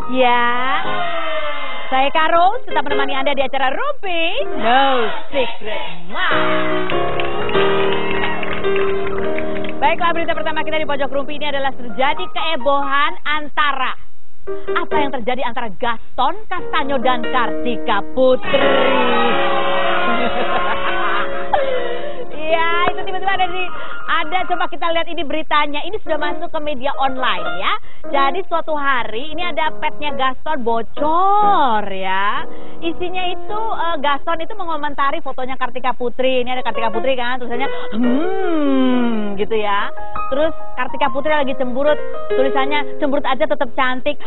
Ya, saya Karo, tetap menemani Anda di acara Rumpi No Secret Mom. Baiklah, berita pertama kita di pojok Rumpi ini adalah terjadi kehebohan antara apa yang terjadi antara Gaston Castanyo dan Kartika Putri. Ya, itu tiba-tiba ada coba kita lihat ini beritanya. Ini sudah masuk ke media online ya. Jadi suatu hari ini ada petnya Gaston bocor ya. Isinya itu Gaston itu mengomentari fotonya Kartika Putri. Ini ada Kartika Putri kan, tulisannya gitu ya. Terus Kartika Putri lagi cemburut, tulisannya cemburut aja tetap cantik.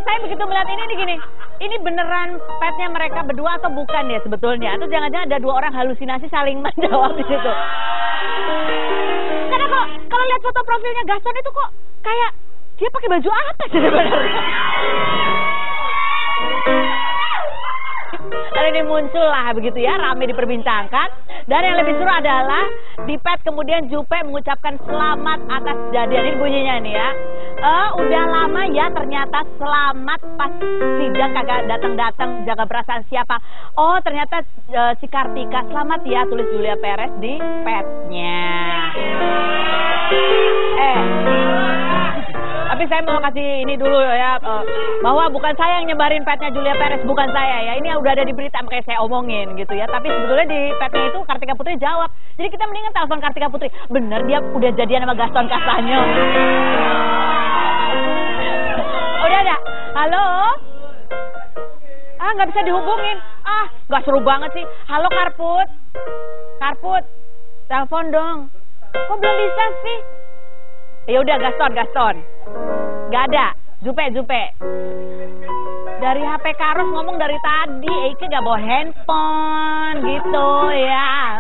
Saya begitu melihat ini gini, ini beneran petnya mereka berdua atau bukan ya sebetulnya? Atau jangan-jangan ada dua orang halusinasi saling menjawab di situ? Karena kalau lihat foto profilnya Gaston itu kok kayak dia pakai baju apa sih sebenarnya? Lalu ini muncul lah begitu ya, rame diperbincangkan. Dan yang lebih seru adalah di pet kemudian Jupe mengucapkan selamat atas kejadian ini bunyinya nih ya. Udah lama ya ternyata selamat pas sidang kagak datang-datang jaga perasaan siapa. Oh ternyata si Kartika selamat ya, tulis Julia Perez di petnya. Tapi saya mau kasih ini dulu ya, bahwa bukan saya yang nyebarin petnya Julia Perez, bukan saya ya. Ini udah ada di berita makanya saya omongin gitu ya. Tapi sebetulnya di petnya itu Kartika Putri jawab. Jadi kita mendingan telepon Kartika Putri. Bener dia udah jadian sama Gaston Castanyo. Udah ada. Halo? Nggak bisa dihubungin. Nggak seru banget sih. Halo Karput. Karput. Telepon dong. Kok belum bisa sih? Ya udah Gaston. Gak ada. Jupe. Dari HP Karos ngomong dari tadi, Eike gak bawa handphone gitu ya.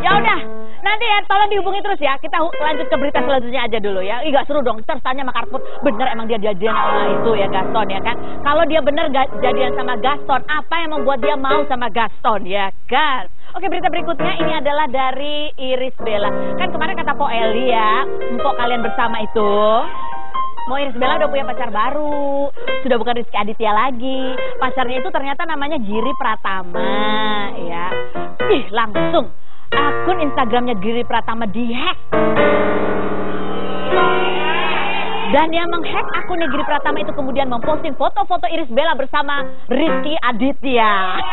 Ya udah, nanti ya tolong dihubungi terus ya. Kita lanjut ke berita selanjutnya aja dulu ya. Gak seru dong. Terus tanya sama Karput, bener emang dia jadian sama itu ya Gaston ya kan? Kalau dia bener jadian sama Gaston, apa yang membuat dia mau sama Gaston ya kan? Oke, berita berikutnya ini adalah dari Iris Bella. Kan kemarin kata Po Eli ya, empok kalian bersama itu, mau Iris Bella udah punya pacar baru, sudah bukan Rizky Aditya lagi. Pacarnya itu ternyata namanya Giri Pratama ya. Langsung akun Instagramnya Giri Pratama dihack. Dan yang menghack akunnya Giri Pratama itu kemudian memposting foto-foto Iris Bella bersama Rizky Aditya.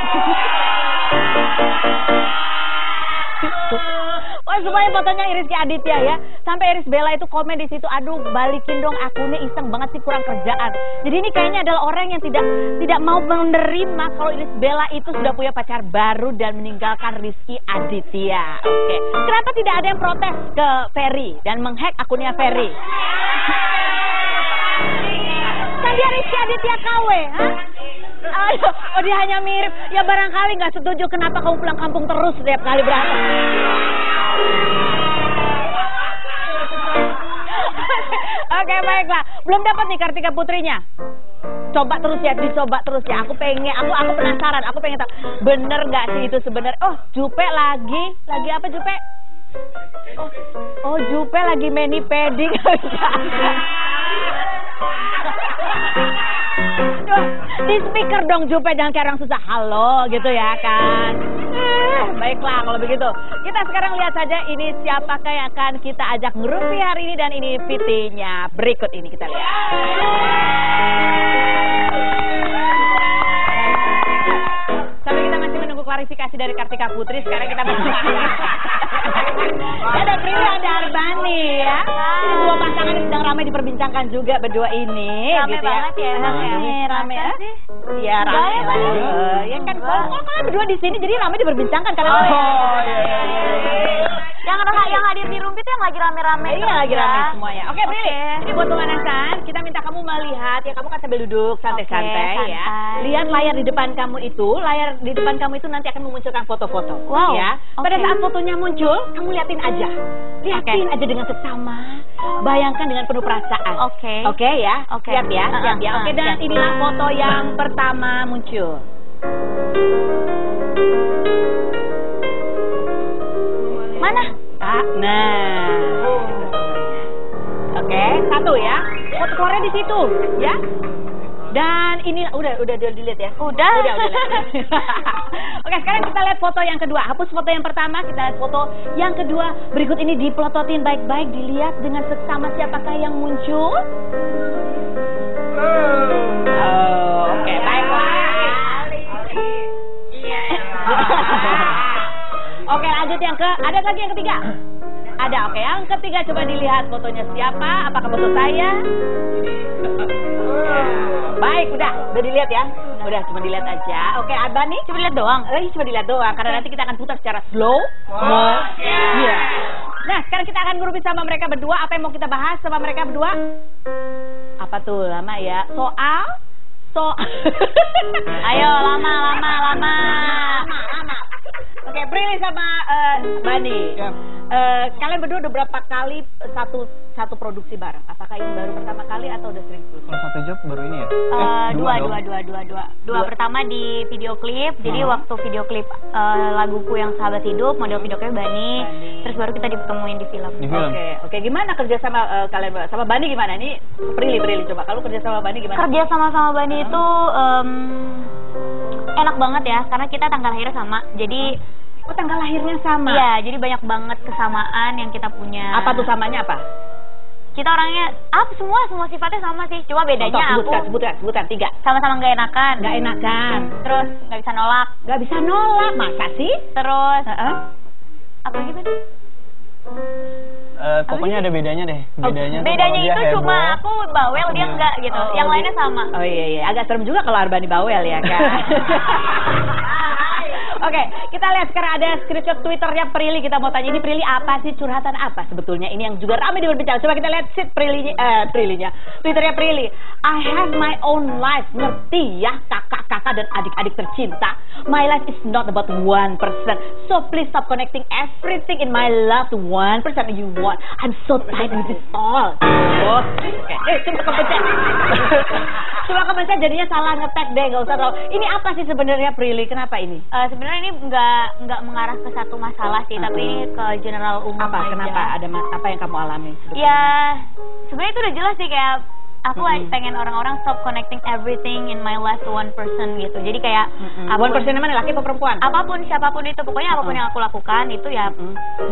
Wah, semuanya fotonya Rizky Aditya ya. Sampai Iris Bella itu komen di situ, aduh balikin dong akunnya, iseng banget sih, kurang kerjaan. Jadi ini kayaknya adalah orang yang tidak mau menerima kalau Iris Bella itu sudah punya pacar baru dan meninggalkan Rizky Aditya. Oke. Kenapa tidak ada yang protes ke Ferry dan menghack akunnya Ferry? Kan dia Rizky Aditya KW, hah? Oh dia hanya mirip. Ya barangkali nggak setuju kenapa kamu pulang kampung terus setiap kali berantem. Oke, baiklah. Belum dapat nih Kartika Putrinya. Coba terus ya, dicoba terus ya. Aku penasaran. Aku pengen tahu bener nggak sih itu sebenarnya. Oh, Jupe lagi apa Jupe? Oh Jupe lagi mani padding. Di speaker dong Jupe, jangan kayak orang susah. Halo gitu ya kan. Baiklah kalau begitu. Kita sekarang lihat saja ini siapakah yang akan kita ajak ngerumpi hari ini, dan ini VT-nya berikut ini kita lihat. Sampai kita masih menunggu klarifikasi dari Kartika Putri, sekarang kita ada Prilly, ada Arbani ya. Ini dua pasangan yang sedang ramai diperbincangkan juga berdua ini. Rame gitu banget ya. Rame ya. Iya rame. Ya kan kalau berdua di sini jadi ramai diperbincangkan karena yang hadir di Rumpi itu yang lagi rame-rame. Iya lagi rame semuanya. Oke Prilly, ini buat pemanasan kita minta kamu melihat ya, kamu kan sambil duduk santai-santai ya. Lihat layar di depan kamu itu, nanti akan memunculkan foto-foto. Wow. Ya. Pada saat fotonya muncul, kamu liatin aja aja dengan seksama. Bayangkan dengan penuh perasaan. Oke ya. Siap ya. Oke, dan inilah foto yang pertama muncul. Mana? Nah. Oke, satu ya. Foto keluarnya di situ, ya. Dan ini udah dilihat ya. Udah. Oke, sekarang kita lihat foto yang kedua. Hapus foto yang pertama, kita lihat foto yang kedua. Berikut ini dipelototin baik-baik, dilihat dengan seksama siapakah yang muncul. Oke, baiklah. Oke, lanjut ada lagi yang ketiga. Ada, oke. Yang ketiga coba dilihat fotonya siapa? Apakah foto saya? Baik, udah dilihat ya. Udah, cuma dilihat aja. Oke, Abah nih cuma dilihat doang. Cuma dilihat doang karena nanti kita akan putar secara slow motion. Iya. Nah, sekarang kita akan berurusan sama mereka berdua. Apa yang mau kita bahas sama mereka berdua? Apa tuh? Lama ya. Ayo, lama. Oke, Prilly sama Bani. Kalian berdua udah berapa kali satu produksi bareng? Apakah ini baru pertama kali atau udah sering? Kalau satu job baru ini ya? Dua. Pertama di video klip. Jadi waktu video klip laguku yang Sahabat Hidup, model video klipnya Bani. Terus baru kita ditemuin di film. Oke. Gimana kerja sama kalian? Sama Bani gimana? Ini Prilly coba. Kalau kerja sama Bani gimana? Kerja sama Bani itu enak banget ya, karena kita tanggal lahirnya sama. Jadi tanggal lahirnya sama? Iya, jadi banyak banget kesamaan yang kita punya. Apa tuh samanya apa? Kita orangnya, semua sifatnya sama sih. Cuma bedanya sebutkan 3. Sama-sama nggak enakan. Terus nggak bisa nolak. Nggak bisa nolak, masa sih? Terus, apa lagi Ben? Pokoknya ada bedanya deh. Bedanya itu cuma aku bawel, dia enggak gitu. Yang lainnya sama. Oh iya. Agak serem juga kalau Arbani bawel ya kan. Oke, kita lihat sekarang ada screenshot Twitternya Prilly. Kita mau tanya, ini Prilly apa sih, curhatan apa sebetulnya? Ini yang juga ramai diberbincang. Coba kita lihat Prilly-nya. Twitternya Prilly. I have my own life. Ngerti ya kakak-kakak dan adik-adik tercinta. My life is not about one person. So please stop connecting everything in my life to one person you want. I'm so tired with this all. Coba kepencet jadinya salah nge-tag deh, nggak usah tahu. Ini apa sih sebenarnya Prilly? Kenapa ini? Sebenarnya ini nggak mengarah ke satu masalah sih, tapi ini ke general umum aja. Kenapa? Ada apa yang kamu alami? Ya, sebenarnya itu udah jelas sih, kayak aku pengen orang-orang stop connecting everything in my life to one person gitu. Jadi kayak one person mana, laki atau perempuan? Apapun, siapapun itu, pokoknya apapun yang aku lakukan itu ya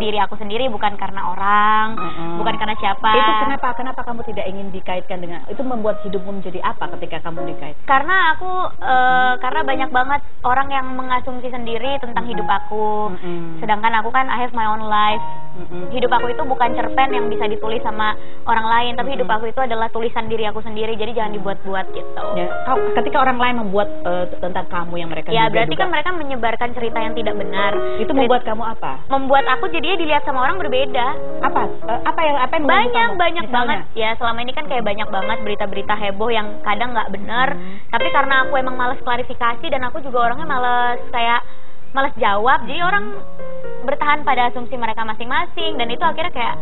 diri aku sendiri, bukan karena orang, bukan karena siapa. Itu kenapa kamu tidak ingin dikaitkan dengan itu? Membuat hidupmu menjadi apa ketika kamu dikaitkan? Karena aku karena banyak banget orang yang mengasumsi sendiri tentang hidup aku. Sedangkan aku kan I have my own life. Hidup aku itu bukan cerpen yang bisa ditulis sama orang lain, tapi hidup aku itu adalah tulisan diri aku sendiri, jadi jangan dibuat-buat gitu. Ya, ketika orang lain membuat tentang kamu yang mereka berarti kan mereka menyebarkan cerita yang tidak benar. Itu membuat kamu apa? Membuat aku jadinya dilihat sama orang berbeda. Apa yang banyak banget ya. Selama ini kan kayak banyak banget berita-berita heboh yang kadang nggak benar. Tapi karena aku emang malas klarifikasi dan aku juga orangnya malas jawab, jadi orang bertahan pada asumsi mereka masing-masing, dan itu akhirnya kayak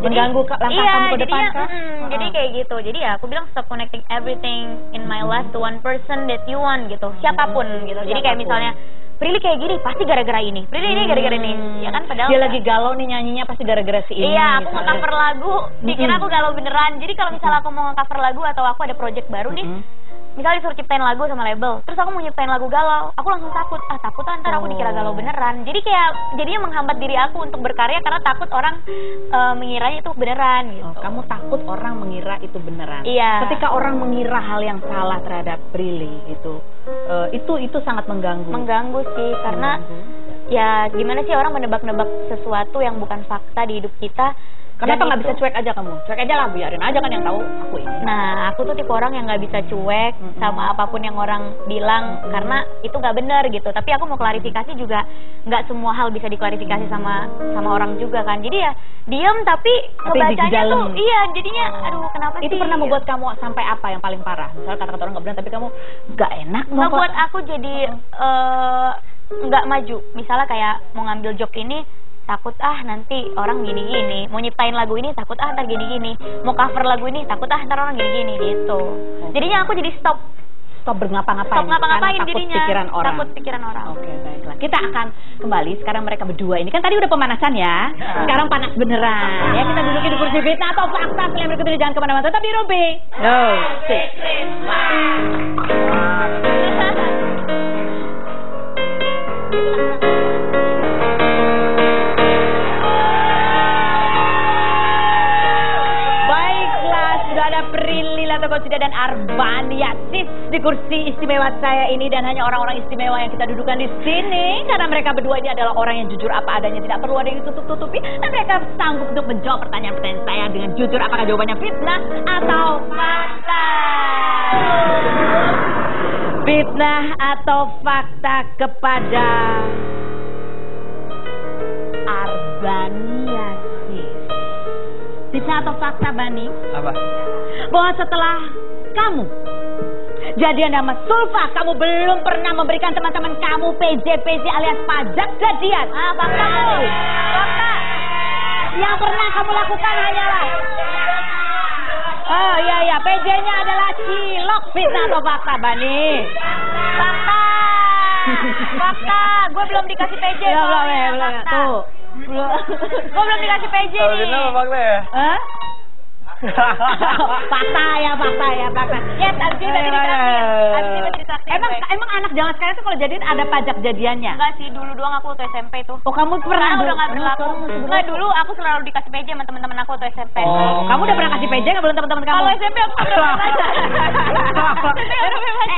mengganggu langkah kamu ke depan kan? Jadi kayak gitu. Jadi ya aku bilang stop connecting everything in my life to one person that you want gitu, siapapun gitu. Jadi kayak misalnya Prilly kayak gini pasti gara-gara ini, Prilly ini gara-gara ini, ya kan? Padahal dia lagi galau nih nyanyinya pasti gara-gara si ini. Iya, aku nge-cover lagu, dikira aku galau beneran. Jadi kalau misalnya aku mau nge-cover lagu atau aku ada project baru nih, misalnya disuruh ciptain lagu sama label, terus aku mau nyiptain lagu galau, aku langsung takut ntar aku dikira galau beneran. Jadi kayak jadinya menghambat diri aku untuk berkarya karena takut orang mengiranya itu beneran gitu. Kamu takut orang mengira itu beneran? Iya. Ketika orang mengira hal yang salah terhadap Prilly itu sangat mengganggu sih, karena ya gimana sih orang menebak-nebak sesuatu yang bukan fakta di hidup kita. Kenapa nggak bisa cuek aja kamu? Cuek aja lah, biarin aja kan yang tahu aku ini. Nah, aku tuh tipe orang yang nggak bisa cuek sama apapun yang orang bilang karena itu nggak benar gitu. Tapi aku mau klarifikasi juga, nggak semua hal bisa diklarifikasi sama orang juga kan. Jadi ya diem tapi ngebacanya tuh jadinya aduh kenapa sih? Itu pernah membuat kamu sampai apa yang paling parah? Misalnya kata-kata orang nggak benar tapi kamu nggak enak. Ngebuat aku jadi nggak maju. Misalnya kayak mau ngambil job ini, takut nanti orang gini-gini, mau nyiptain lagu ini takut ntar gini-gini, mau cover lagu ini takut ntar orang gini-gini gitu. Jadinya aku jadi stop stop ngapa-ngapain. Stop ngapa-ngapain Karena takut jadinya. pikiran orang. Takut pikiran orang. Oke, baiklah. Kita akan kembali sekarang mereka berdua ini. Kan tadi udah pemanasan ya. Sekarang panas beneran. Ya, kita dudukin di kursi fitnah atau fakta. Selain berikut ini jangan kemana-mana. Tetap di Ruby. Baiklah, sudah ada Prilly Latukonsida dan Arbania Sis di kursi istimewa saya ini, dan hanya orang-orang istimewa yang kita dudukan di sini karena mereka berdua ini adalah orang yang jujur apa adanya, tidak perlu ada yang ditutup-tutupi, dan mereka sanggup untuk menjawab pertanyaan-pertanyaan saya dengan jujur. Apakah jawabannya fitnah atau fakta? Fitnah atau fakta kepada Arbania Sis? Fitnah atau fakta, Bani? Apa? Bahwa setelah kamu jadian sama Sulfa, kamu belum pernah memberikan teman-teman kamu PJ alias pajak jadian. Fakta. Fakta. Yang pernah kamu lakukan hanyalah PJ-nya adalah cilok. Fitnah atau fakta, Bani? Fakta. Fakta. Gue belum dikasih PJ. Belum. Tuh. Gue belum dikasih PJ Kalau nih. Fitnah apa fakta ya? Hah? Fakta ya. Ya, abis ini tadi ditraktir. Emang anak zaman sekarang tuh kalau jadian ada pajak jadiannya? Enggak sih, dulu doang aku waktu SMP tuh. Oh, kamu pernah? Sekarang udah nggak berlaku. Enggak, dulu aku selalu dikasih PJ sama teman-teman aku waktu SMP. Oh, kamu udah pernah kasih PJ nggak belum teman-teman kamu? Kalau SMP aku udah pernah.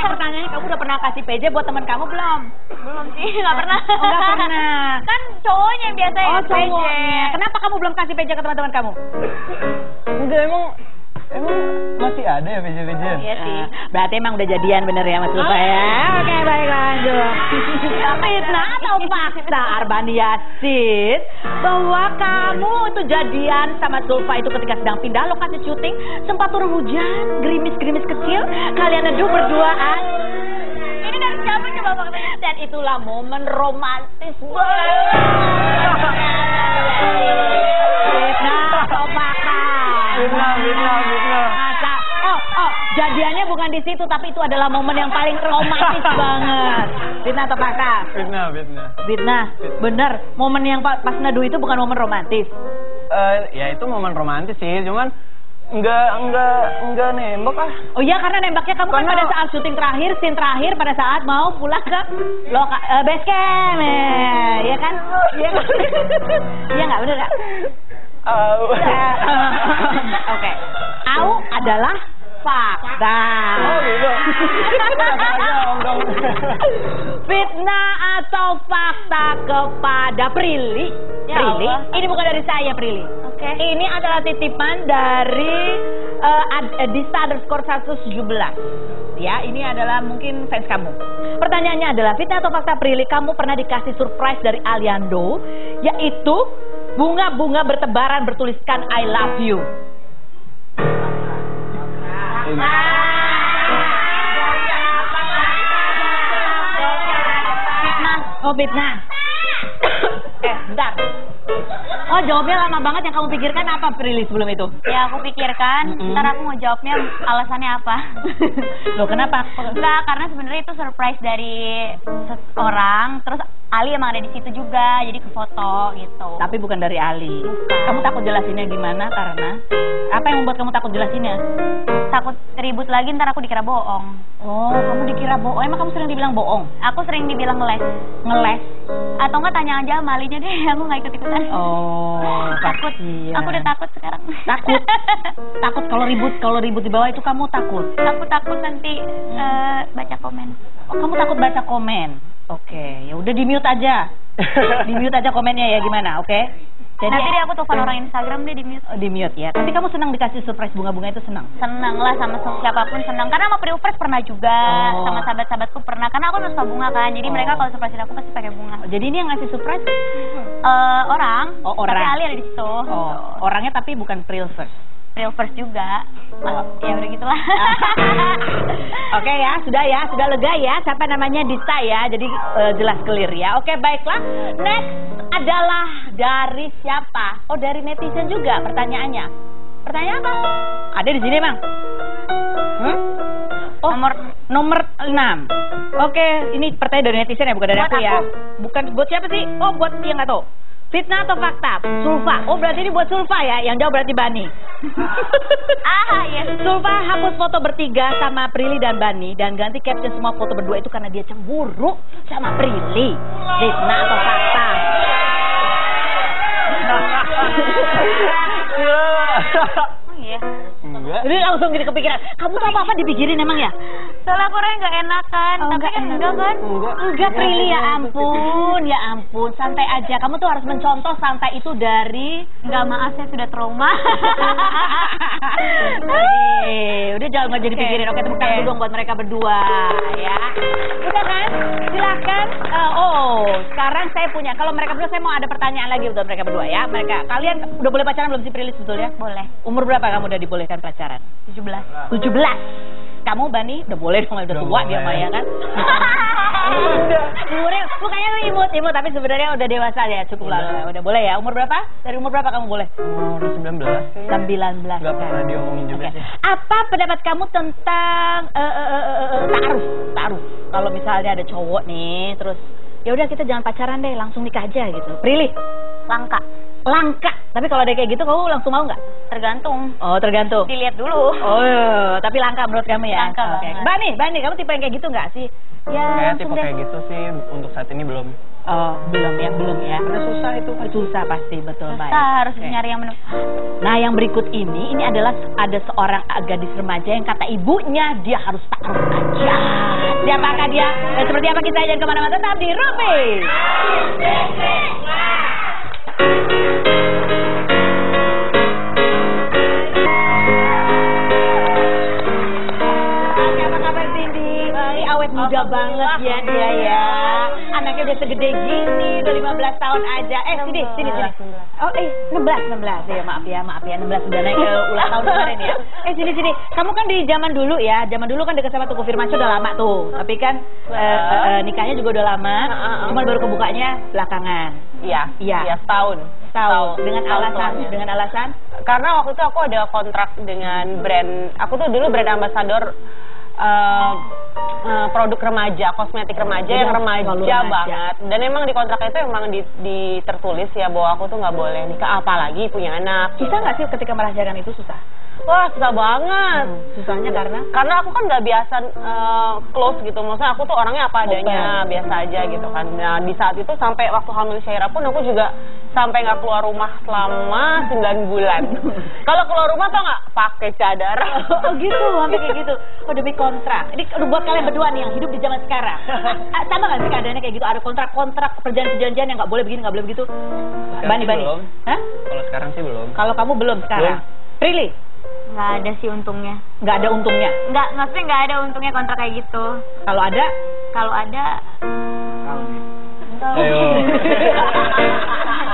Pertanyaannya, kamu udah pernah kasih PJ buat teman kamu belum? Belum sih, nggak pernah. Oh, nggak pernah. Kan cowoknya yang biasa yang PJ. Cowoknya. Kenapa kamu belum kasih PJ ke teman-teman kamu? Enggak, emang masih ada ya PJ-PJ? Iya sih. Berarti emang udah jadian bener ya Mas Lupa ya? Oke, baik, lanjut. Fitnah atau fakta, Arbania Sis, bahwa kamu itu jadian sama Sulfa itu ketika sedang pindah lokasi syuting, sempat turun hujan, gerimis-gerimis kecil, kalian neduh berduaan. Ini dari siapa coba faktanya? Dan itulah momen romantis banget. Fitnah atau fakta? Fitnah. Masa? Oh, jadiannya bukan di situ, tapi itu adalah momen yang paling romantis banget. Fitnah atau fakta? Fitnah. Bener. Momen yang pas neduh itu bukan momen romantis. Ya itu momen romantis sih, cuman enggak nembak ah. Oh iya, karena nembaknya kamu kan pada saat syuting terakhir, scene terakhir, pada saat mau pulang ke base camp, ya kan? Iya kan? Iya nggak, bener nggak? Oke. Au adalah fakta. Oh gitu. Fitnah atau fakta kepada Prilly? Ya Prilly? Allah. Ini bukan dari saya, Prilly. Oke. Ini adalah titipan dari Dista_117. Ya, ini adalah mungkin fans kamu. Pertanyaannya adalah, fitnah atau fakta, Prilly, kamu pernah dikasih surprise dari Aliando, yaitu bunga-bunga bertebaran bertuliskan I love you. Fitnah. Oh, fitnah. Bentar. Oh, jawabnya lama banget. Yang kamu pikirkan apa, Prilly, sebelum itu? Ya aku pikirkan, ntar aku mau jawabnya alasannya apa. Loh, kenapa? Enggak, karena sebenarnya itu surprise dari seseorang, terus Ali emang ada di situ juga, jadi ke foto gitu. Tapi bukan dari Ali. Kamu takut jelasinnya gimana? Karena apa yang membuat kamu takut jelasinnya? Takut ribut lagi, ntar aku dikira bohong. Oh, kamu dikira bohong. Emang kamu sering dibilang bohong? Aku sering dibilang ngeles. Ngeles? Atau enggak, tanya aja sama Alinya deh, aku nggak ikut-ikutan. Oh, takut. iya. Aku udah takut sekarang. Takut? Takut kalau ribut di bawah itu kamu takut? Aku takut nanti baca komen. Oh, kamu takut baca komen? Oke, ya udah di mute aja. Di mute aja komennya ya, gimana? Oke. Jadi Nanti deh aku telepon orang Instagram deh di mute. di mute ya. Tapi kamu senang dikasih surprise bunga-bunga itu, senang? Senang lah, sama siapapun senang. Karena sama Priupers pernah juga, sama sahabat-sahabatku pernah. Karena aku suka bunga kan, jadi mereka kalau surprisein aku pasti pakai bunga. Jadi ini yang ngasih surprise? Orang. Oh, orang. Tapi Ali ada di situ. Oh, orangnya tapi bukan Priupers. Priupers juga. Ya udah gitulah. Oke ya, sudah lega ya. Siapa namanya, Dista ya. Jadi jelas clear ya. Oke, baiklah. Next adalah dari siapa? Oh, dari netizen juga pertanyaannya. Pertanyaan apa? Ada di sini, Bang. Oh, nomor 6. Oke, ini pertanyaan dari netizen ya, bukan dari Buat aku ya. aku. Bukan buat siapa sih? Oh, buat yang nggak tahu. Fitnah atau fakta? Sulfa. Oh, berarti ini buat Sulfa ya. Yang jawab berarti Bani. Yes. Sulfa hapus foto bertiga sama Prilly dan Bani dan ganti caption semua foto berdua itu karena dia cemburu sama Prilly. Fitnah atau fakta? Iya. Enggak. Jadi langsung jadi kepikiran. Kamu tuh apa-apa dipikirin emang ya? Soalnya aku orangnya nggak enakan, Oh, tapi nggak kan enak. enggak kan? Enggak Prilly, ya ampun, ya ampun, santai aja. Kamu tuh harus mencontoh santai itu dari Nggak, maaf saya sudah trauma. udah jangan nggak jadi pikirin. Oke, tepuk tangan dulu dong buat mereka berdua, ya. Udah kan? Silakan. Sekarang saya punya. Kalau mereka berdua, saya mau ada pertanyaan lagi buat mereka berdua ya. Kalian udah boleh pacaran belum sih Prilly sebetulnya? Boleh. Umur berapa kamu udah dibolehkan pacaran? 17. 17. Kamu Bani udah boleh dong, udah tua dia mah ya kan? Umurnya bukannya tuh imut tapi sebenarnya udah dewasa ya, cukup lah. Udah boleh ya. Umur berapa? Dari umur berapa kamu boleh? Umur 19 sih. 19. Gak pernah diomongin juga Oke. sih. Apa pendapat kamu tentang taruh? Kalau misalnya ada cowok nih, terus ya udah kita jangan pacaran deh, langsung nikah aja gitu. Prilly, Langka. langka. Tapi kalau ada kayak gitu, kamu langsung mau nggak? Tergantung. Oh, tergantung. Dilihat dulu. Oh, tapi langka menurut kamu ya? Langka Oke. banget. Bani, kamu tipe yang kayak gitu nggak sih? Ya, Kayak langsung tipe deh. kayak gitu sih untuk saat ini belum. Oh, belum ya. Karena susah itu. Susah pasti, betul baik. Kita harus Oke. nyari yang Nah, yang berikut ini adalah ada seorang gadis remaja yang kata ibunya dia harus taruh aja. Siapakah dia? Dan seperti apa kita jangan kemana-mana, tetap di Rupi. Oke, apa kabar Cindy? Awet muda banget ya dia ya. Anaknya udah segede gini, udah 15 tahun aja. Sini. 16. Oh, 16 ya, maaf ya, 16 udah naik ke ulang tahun kemarin ya. Sini. Kamu kan di zaman dulu ya, kan dekat sama Tuku Firmansyah udah lama tuh. Tapi kan nikahnya juga udah lama, cuma baru kebukanya belakangan. Iya, setahun. Dengan alasan Karena waktu itu aku ada kontrak dengan brand, aku tuh dulu brand ambassador produk remaja, kosmetik remaja yang Selalu remaja remaja. banget. Dan emang di kontrak itu emang tertulis ya bahwa aku tuh nggak boleh nikah apalagi punya anak. susah nggak sih ketika merahasiakan itu susah? Wah, susah banget. Susahnya karena Aku kan nggak biasa close gitu, maksudnya aku tuh orangnya apa adanya, biasa aja gitu kan. Nah di saat itu sampai waktu hamil Syaira pun aku juga sampai nggak keluar rumah selama 9 bulan. Kalau keluar rumah tau nggak pakai cadar. Oh gitu, sampai kayak gitu. Oh demi kontrak. Ini buat kalian berdua nih yang hidup di zaman sekarang. Sama nggak sih keadaannya kayak gitu? Ada kontrak perjanjian yang nggak boleh begini, nggak boleh begitu. Sekarang sih Bani. belum. Hah? Kalau sekarang sih belum. Kalau kamu belum sekarang. Prilly, Nggak ada sih untungnya. nggak ada untungnya. Maksudnya nggak ada untungnya kontrak kayak gitu. Kalau ada, Kalau ada, Ayo.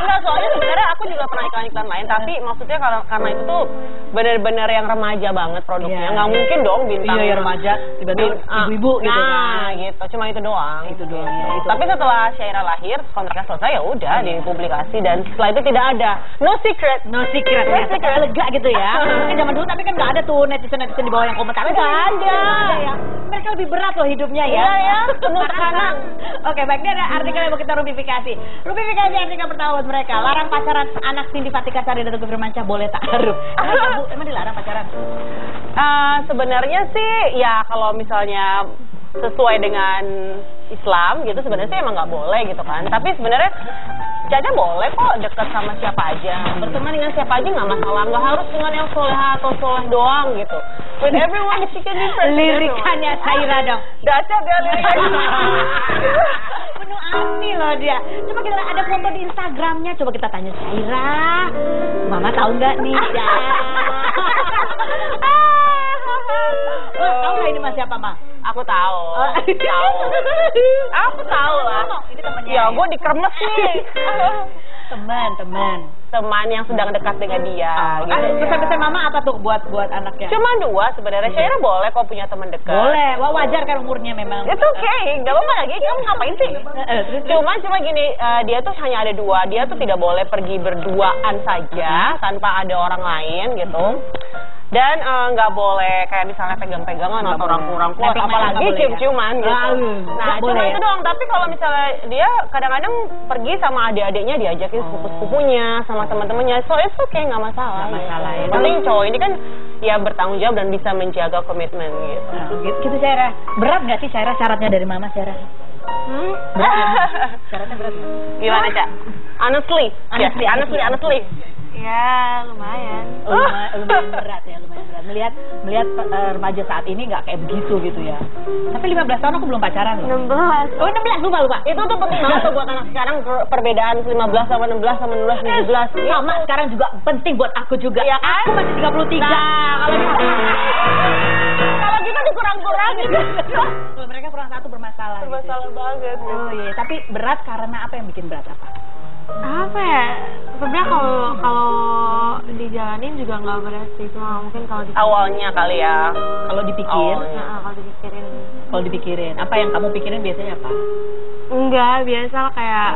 Enggak, soalnya sebenarnya aku juga pernah iklan-iklan lain, tapi maksudnya karena itu tuh benar-benar yang remaja banget produknya. Iya. Nggak mungkin dong bintang. Iya, remaja, tiba-tiba ibu-ibu gitu Nah, kan. gitu. Cuma itu doang. Itu doang ya, itu. Tapi setelah Syaira lahir, kontraknya selesai ya udah dipublikasi dan setelah itu tidak ada. No secret. No secret, No ya. secret. Lega gitu ya. Kan zaman dulu tapi kan nggak ada tuh netizen di bawah yang komentar. Nggak ada. Ya. Mereka lebih berat loh hidupnya ya. Iya ya, penuh tekanan. Oke, baik. Ini ada artikel yang mau kita rupifikasi. Rupifikasi artikel pertama buat mereka. Larang pacaran anak Cindy Fatika Sari dan Tuku Firmansyah boleh taruh. Emang dilarang pacaran? Sebenarnya sih ya kalau misalnya sesuai dengan Islam gitu sebenarnya sih emang nggak boleh gitu kan. Tapi sebenarnya Caca boleh kok deket sama siapa aja, berteman dengan siapa aja nggak masalah, nggak harus dengan yang soleha atau soleh doang gitu. With everyone she can be friends. Lirikannya Syaira dong. Dahsyat ya lirikannya. Penuh arti loh dia. Coba kita ada foto di Instagramnya. Coba kita tanya Syaira. Mama tahu nggak nih? Ya. Tahu nggak ini mas siapa mah? Aku tahu. Tahu. Aku tahu lah. Ini temannya. Ya gue dikremes nih. Teman. Teman yang sedang dekat dengan dia. Gitu. Pesan-pesan mama apa tuh buat anaknya? Cuma 2 sebenarnya. Syaira boleh kok punya teman dekat. Boleh. Wah, wajar kan umurnya memang. Itu oke, nggak apa-apa lagi. Kamu ngapain sih? Terus. Cuma gini, dia tuh hanya ada 2. Dia tuh tidak boleh pergi berduaan saja tanpa ada orang lain gitu. Dan nggak boleh kayak misalnya pegang-pegangan atau rangkul-rangkul, apalagi cium-ciuman gitu. Nah, cuma itu doang. Tapi kalau misalnya dia kadang-kadang pergi sama adik-adiknya, diajakin sepupu-sepupunya, sama teman-temannya, so it's okay, nggak masalah. Nggak masalah ya. Penting cowok ini kan ya bertanggung jawab dan bisa menjaga komitmen gitu. Gitu Syaira. Berat nggak sih Syaira syaratnya dari mama Syaira? Berat ya? Syaratnya berat nggak? Gimana, Cak? Honestly. Ya lumayan. Lumayan berat ya, lumayan berat. Melihat remaja saat ini nggak kayak begitu gitu ya. Tapi 15 tahun aku belum pacaran loh. 16. Oh 16, lupa. Itu tuh penting banget tuh buat anak sekarang, perbedaan 15 sama 16 sama 16 17. Sama sekarang juga penting buat aku juga. Ya kan? Aku masih 33. Nah, kalau kita dikurang-kurangin. Kalau mereka kurang satu bermasalah. Bermasalah banget. Oh iya, tapi berat karena apa yang bikin berat apa? Apa ya? Sebenarnya kalau dijalanin juga nggak berat sih, cuma mungkin kalau Awalnya kali ya. Kalau dipikir, kalau dipikirin. apa yang kamu pikirin biasanya apa? Enggak, biasa kayak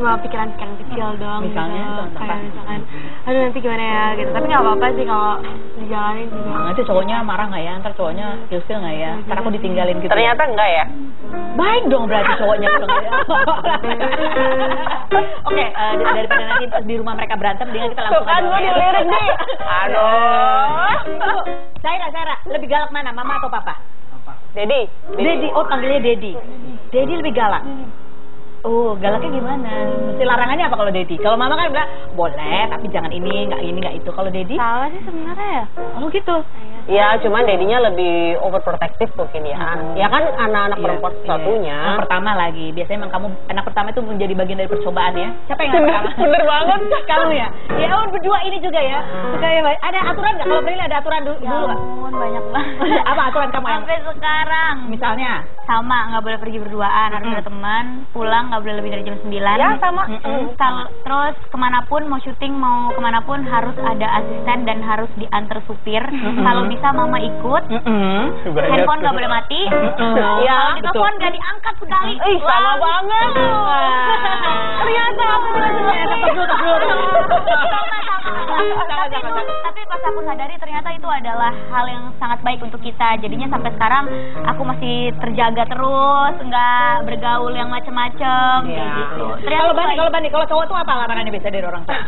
cuma pikiran-pikiran kecil doang. Misalnya, gitu. contoh Kayak apa? misalkan, aduh nanti gimana ya gitu. Tapi nggak apa-apa sih kalau dijalanin juga. Nanti cowoknya marah nggak ya? Ntar cowoknya ilfil nggak ya? Ntar aku ditinggalin gitu. Ternyata enggak ya. Baik dong berarti cowoknya kalau nggak ya. Oke, daripada nanti di rumah mereka berantem, dengan kita langsung Kan aja. gue dilirik nih. Aduh. Syaira, lebih galak mana, mama atau papa? Dedi. Oh panggilnya Dedi. Dedi lebih galak. Oh, galaknya gimana? Mesti larangannya apa kalau Dedi? Kalau mama kan bilang boleh, tapi jangan ini, nggak itu. Kalau Dedi? Salah sih sebenarnya ya. Oh gitu. Ya, cuman dedinya lebih overprotective mungkin ya. Ya kan anak-anak perempuan satunya. Yang pertama lagi. Biasanya emang kamu anak pertama itu menjadi bagian dari percobaan ya. Siapa yang anak pertama? Bener banget. Kamu ya. Ya berdua ini juga ya. Suka ya. Ada aturan nggak? Kalau Prilly ada aturan dulu nggak? Ampun, banyak banget. Apa aturan kamu yang? Sampai sekarang. Misalnya? Sama, nggak boleh pergi berduaan, harus ada teman. Pulang nggak boleh lebih dari jam 9. Ya, sama. Terus kemanapun mau syuting, mau kemanapun harus ada asisten dan harus diantar supir. Kalau bisa mama ikut. Handphone nggak boleh mati. Ya, Kalau telepon nggak diangkat sekali. Ih, sama banget. Ternyata aku Tapi pas aku sadari ternyata itu adalah hal yang sangat baik untuk kita. Jadinya sampai sekarang aku masih terjaga terus, nggak bergaul yang macem-macem kayak gitu. Kalau cowok tuh apa larangannya biasa dari orang tua?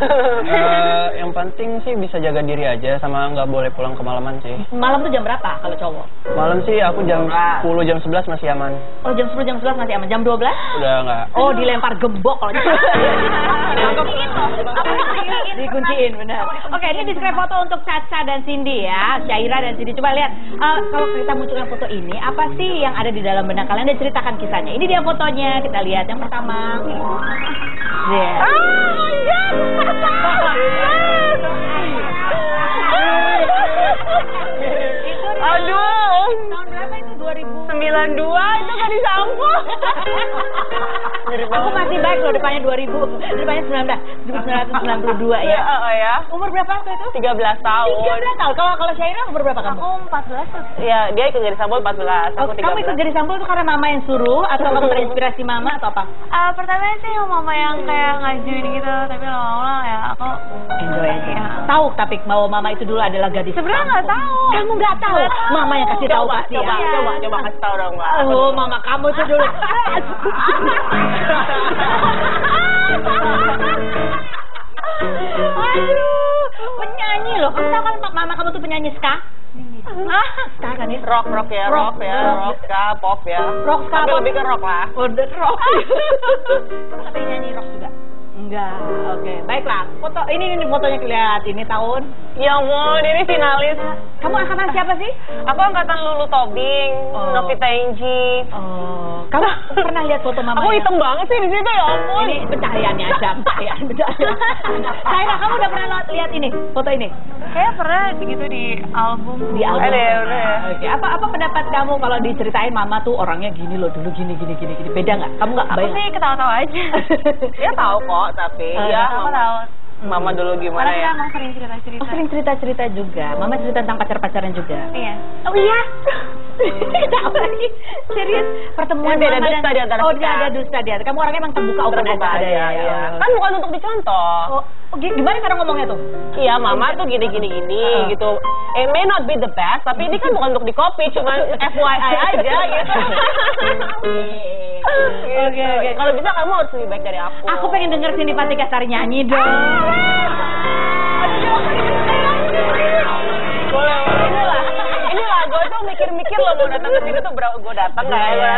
Yang penting sih bisa jaga diri aja, sama nggak boleh pulang kemalaman sih. Malam tuh jam berapa kalau cowok? Malam sih aku jam 10, jam 11 masih aman. Oh jam 10, jam 11 masih aman. Jam 12? Udah nggak. Oh dilempar gembok kalau gitu. Dikunciin benar. Oke, ini di-scrap foto untuk Caca dan Cindy ya, Syaira dan Cindy. Coba lihat, kalau kita munculkan foto ini, apa sih yang ada di dalam benak kalian dan ceritakan kisahnya. Ini dia fotonya, kita lihat yang pertama. Aduh. Tahun berapa itu? 92 itu kan disampul. Aku masih baik loh, depannya 2000, depannya 1992 ya. Oh ya. Umur berapa waktu itu? 13 tahun. 13 tahun. Kalau Syaira umur berapa kamu? Aku 14 tuh. Ya, dia ikut gadis sampul 14. Aku 13. Kamu ikut gadis sampul itu karena mama yang suruh atau kamu terinspirasi mama atau apa? Pertama sih mama yang kayak ngajuin gitu, tapi lama-lama ya aku Enjoy aja. Tahu tapi bahwa mama itu dulu adalah gadis. sebenarnya nggak tahu. Kamu nggak tahu? Mama yang kasih tahu pasti ya. Coba kasih tahu dong, Mbak. Oh, mama kamu tuh dulu. Aduh, penyanyi loh. Kamu tahu kan mama kamu tuh penyanyi ska? Ska kan ya? Rock ya, rock, ska, pop ya. Rock, ska, tapi pop. lebih ke rock lah. Udah rock. Tapi nyanyi rock juga? Enggak. Oke, baiklah. Foto ini fotonya kelihatan. Ini tahun. Ya ampun, ini finalis. Kamu angkatan siapa sih? Aku angkatan Lulu Tobing, Novita Enji. Oh, kamu pernah lihat foto mama? Aku hitam banget sih di situ, ya ampun. Ini pencahayaannya aja, pencahayaan. Saira, kamu udah pernah lihat ini, foto ini? Kayak pernah begitu di album. Di album. Udah. Oke, apa pendapat kamu kalau diceritain mama tuh orangnya gini loh, dulu gini. Beda nggak? Kamu nggak Aku bayang? sih ketawa-tawa aja. Dia tahu kok, tapi ya Aku tahu. Mama dulu gimana Karena ya? kita emang sering cerita-cerita. Oh, sering cerita juga. Mama cerita tentang pacar-pacaran juga. Iya. Oh iya. Tahu lagi. Serius pertemuan Dia ada mama dusta dan- di antara Oh, kita. dia ada dusta dia. Kamu orangnya emang terbuka open Terbuka aja. aja, ya. Kan bukan untuk dicontoh. Oh, Gimana cara ngomongnya tuh? Iya, mama tuh gini gitu. It may not be the best, tapi ini kan bukan untuk di copy, cuma FYI aja gitu. Oke. Kalau bisa kamu harus lebih baik dari aku. Aku pengen denger Cindy Patikasari nyanyi dong. Boleh. Ini lah, gue tuh mikir-mikir loh mau datang ke sini tuh gue datang nggak ya?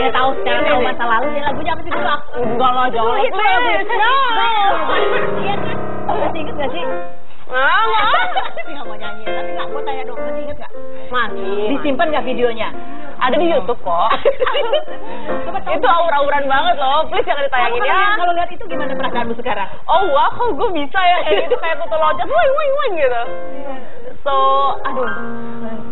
Ya tahu sekarang tahu masa lalu ya lagunya apa sih dulu aku? Enggak lah, jangan. Itu lagu. Iya kan? Masih inget gak sih? Nggak mau nyanyi, tapi nggak mau tanya dong, masih inget gak? Masih. Disimpan nggak videonya? Ada di YouTube kok. Itu aur-auran banget loh. Please jangan ditayangin ya. Kalau lihat itu gimana perasaanmu sekarang? Oh wah, kok gue bisa ya kayak gitu, kayak tutul loncat, wing gitu. So, aduh,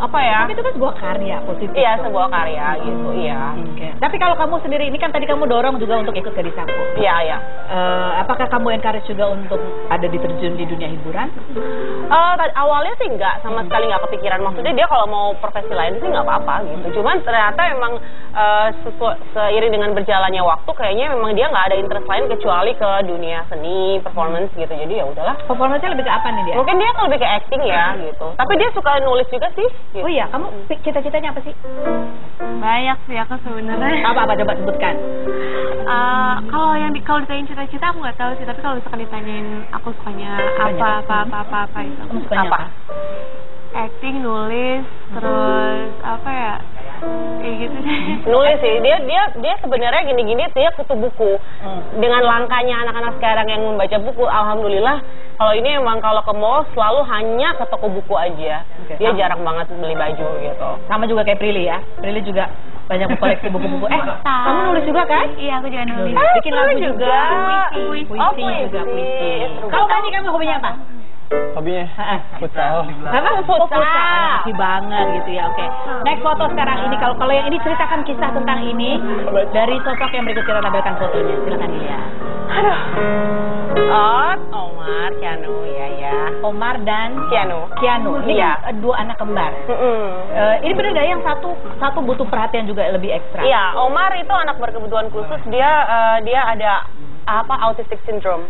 apa ya? Tapi itu kan sebuah karya positif. Iya, sebuah karya gitu, iya. Tapi kalau kamu sendiri ini kan tadi kamu dorong juga untuk ikut Gadis Sapu. Iya. Apakah kamu encourage juga untuk ada diterjun di dunia hiburan? Awalnya sih enggak, sama sekali nggak kepikiran. Maksudnya dia kalau mau profesi lain sih nggak apa-apa gitu. Cuman ternyata emang seiring dengan berjalannya waktu, kayaknya memang dia nggak ada interest lain kecuali ke dunia seni, performance gitu. Jadi ya udahlah. Performance-nya lebih ke apa nih dia? Mungkin dia lebih ke acting ya gitu. Tapi dia suka nulis juga sih. Gitu. Oh iya, kamu cita-citanya apa sih? Banyak sih aku sebenarnya. Apa coba sebutkan? Kalau ditanyain cita-cita aku nggak tahu sih, tapi kalau misalkan ditanyain aku sukanya apa itu. Kamu sukanya apa? Acting, nulis, terus apa ya? Kayak gitu deh. Nulis sih, dia sebenarnya gini-gini dia kutu buku. Dengan langkahnya anak-anak sekarang yang membaca buku, alhamdulillah kalau ini emang kalau ke mall selalu hanya ke toko buku aja. Dia jarang banget beli baju gitu. Sama juga kayak Prilly ya. Prilly juga banyak koleksi buku-buku. Kamu nulis juga kan? Iya, aku juga nulis. Bikin lagu juga. Puisi. Kamu tadi kamu hobinya apa? Hobinya futsal. Apa? Futsal. Hobi banget gitu ya. Oke. Next foto sekarang ini kalau yang ini ceritakan kisah tentang ini dari sosok yang berikut kita tampilkan fotonya. Silakan dilihat. Omar, Keanu, ya. Omar dan Keanu. Ini Iya. dua anak kembar. Ini benar nggak yang satu butuh perhatian juga lebih ekstra? Iya, Omar itu anak berkebutuhan khusus. Dia ada autistic syndrome.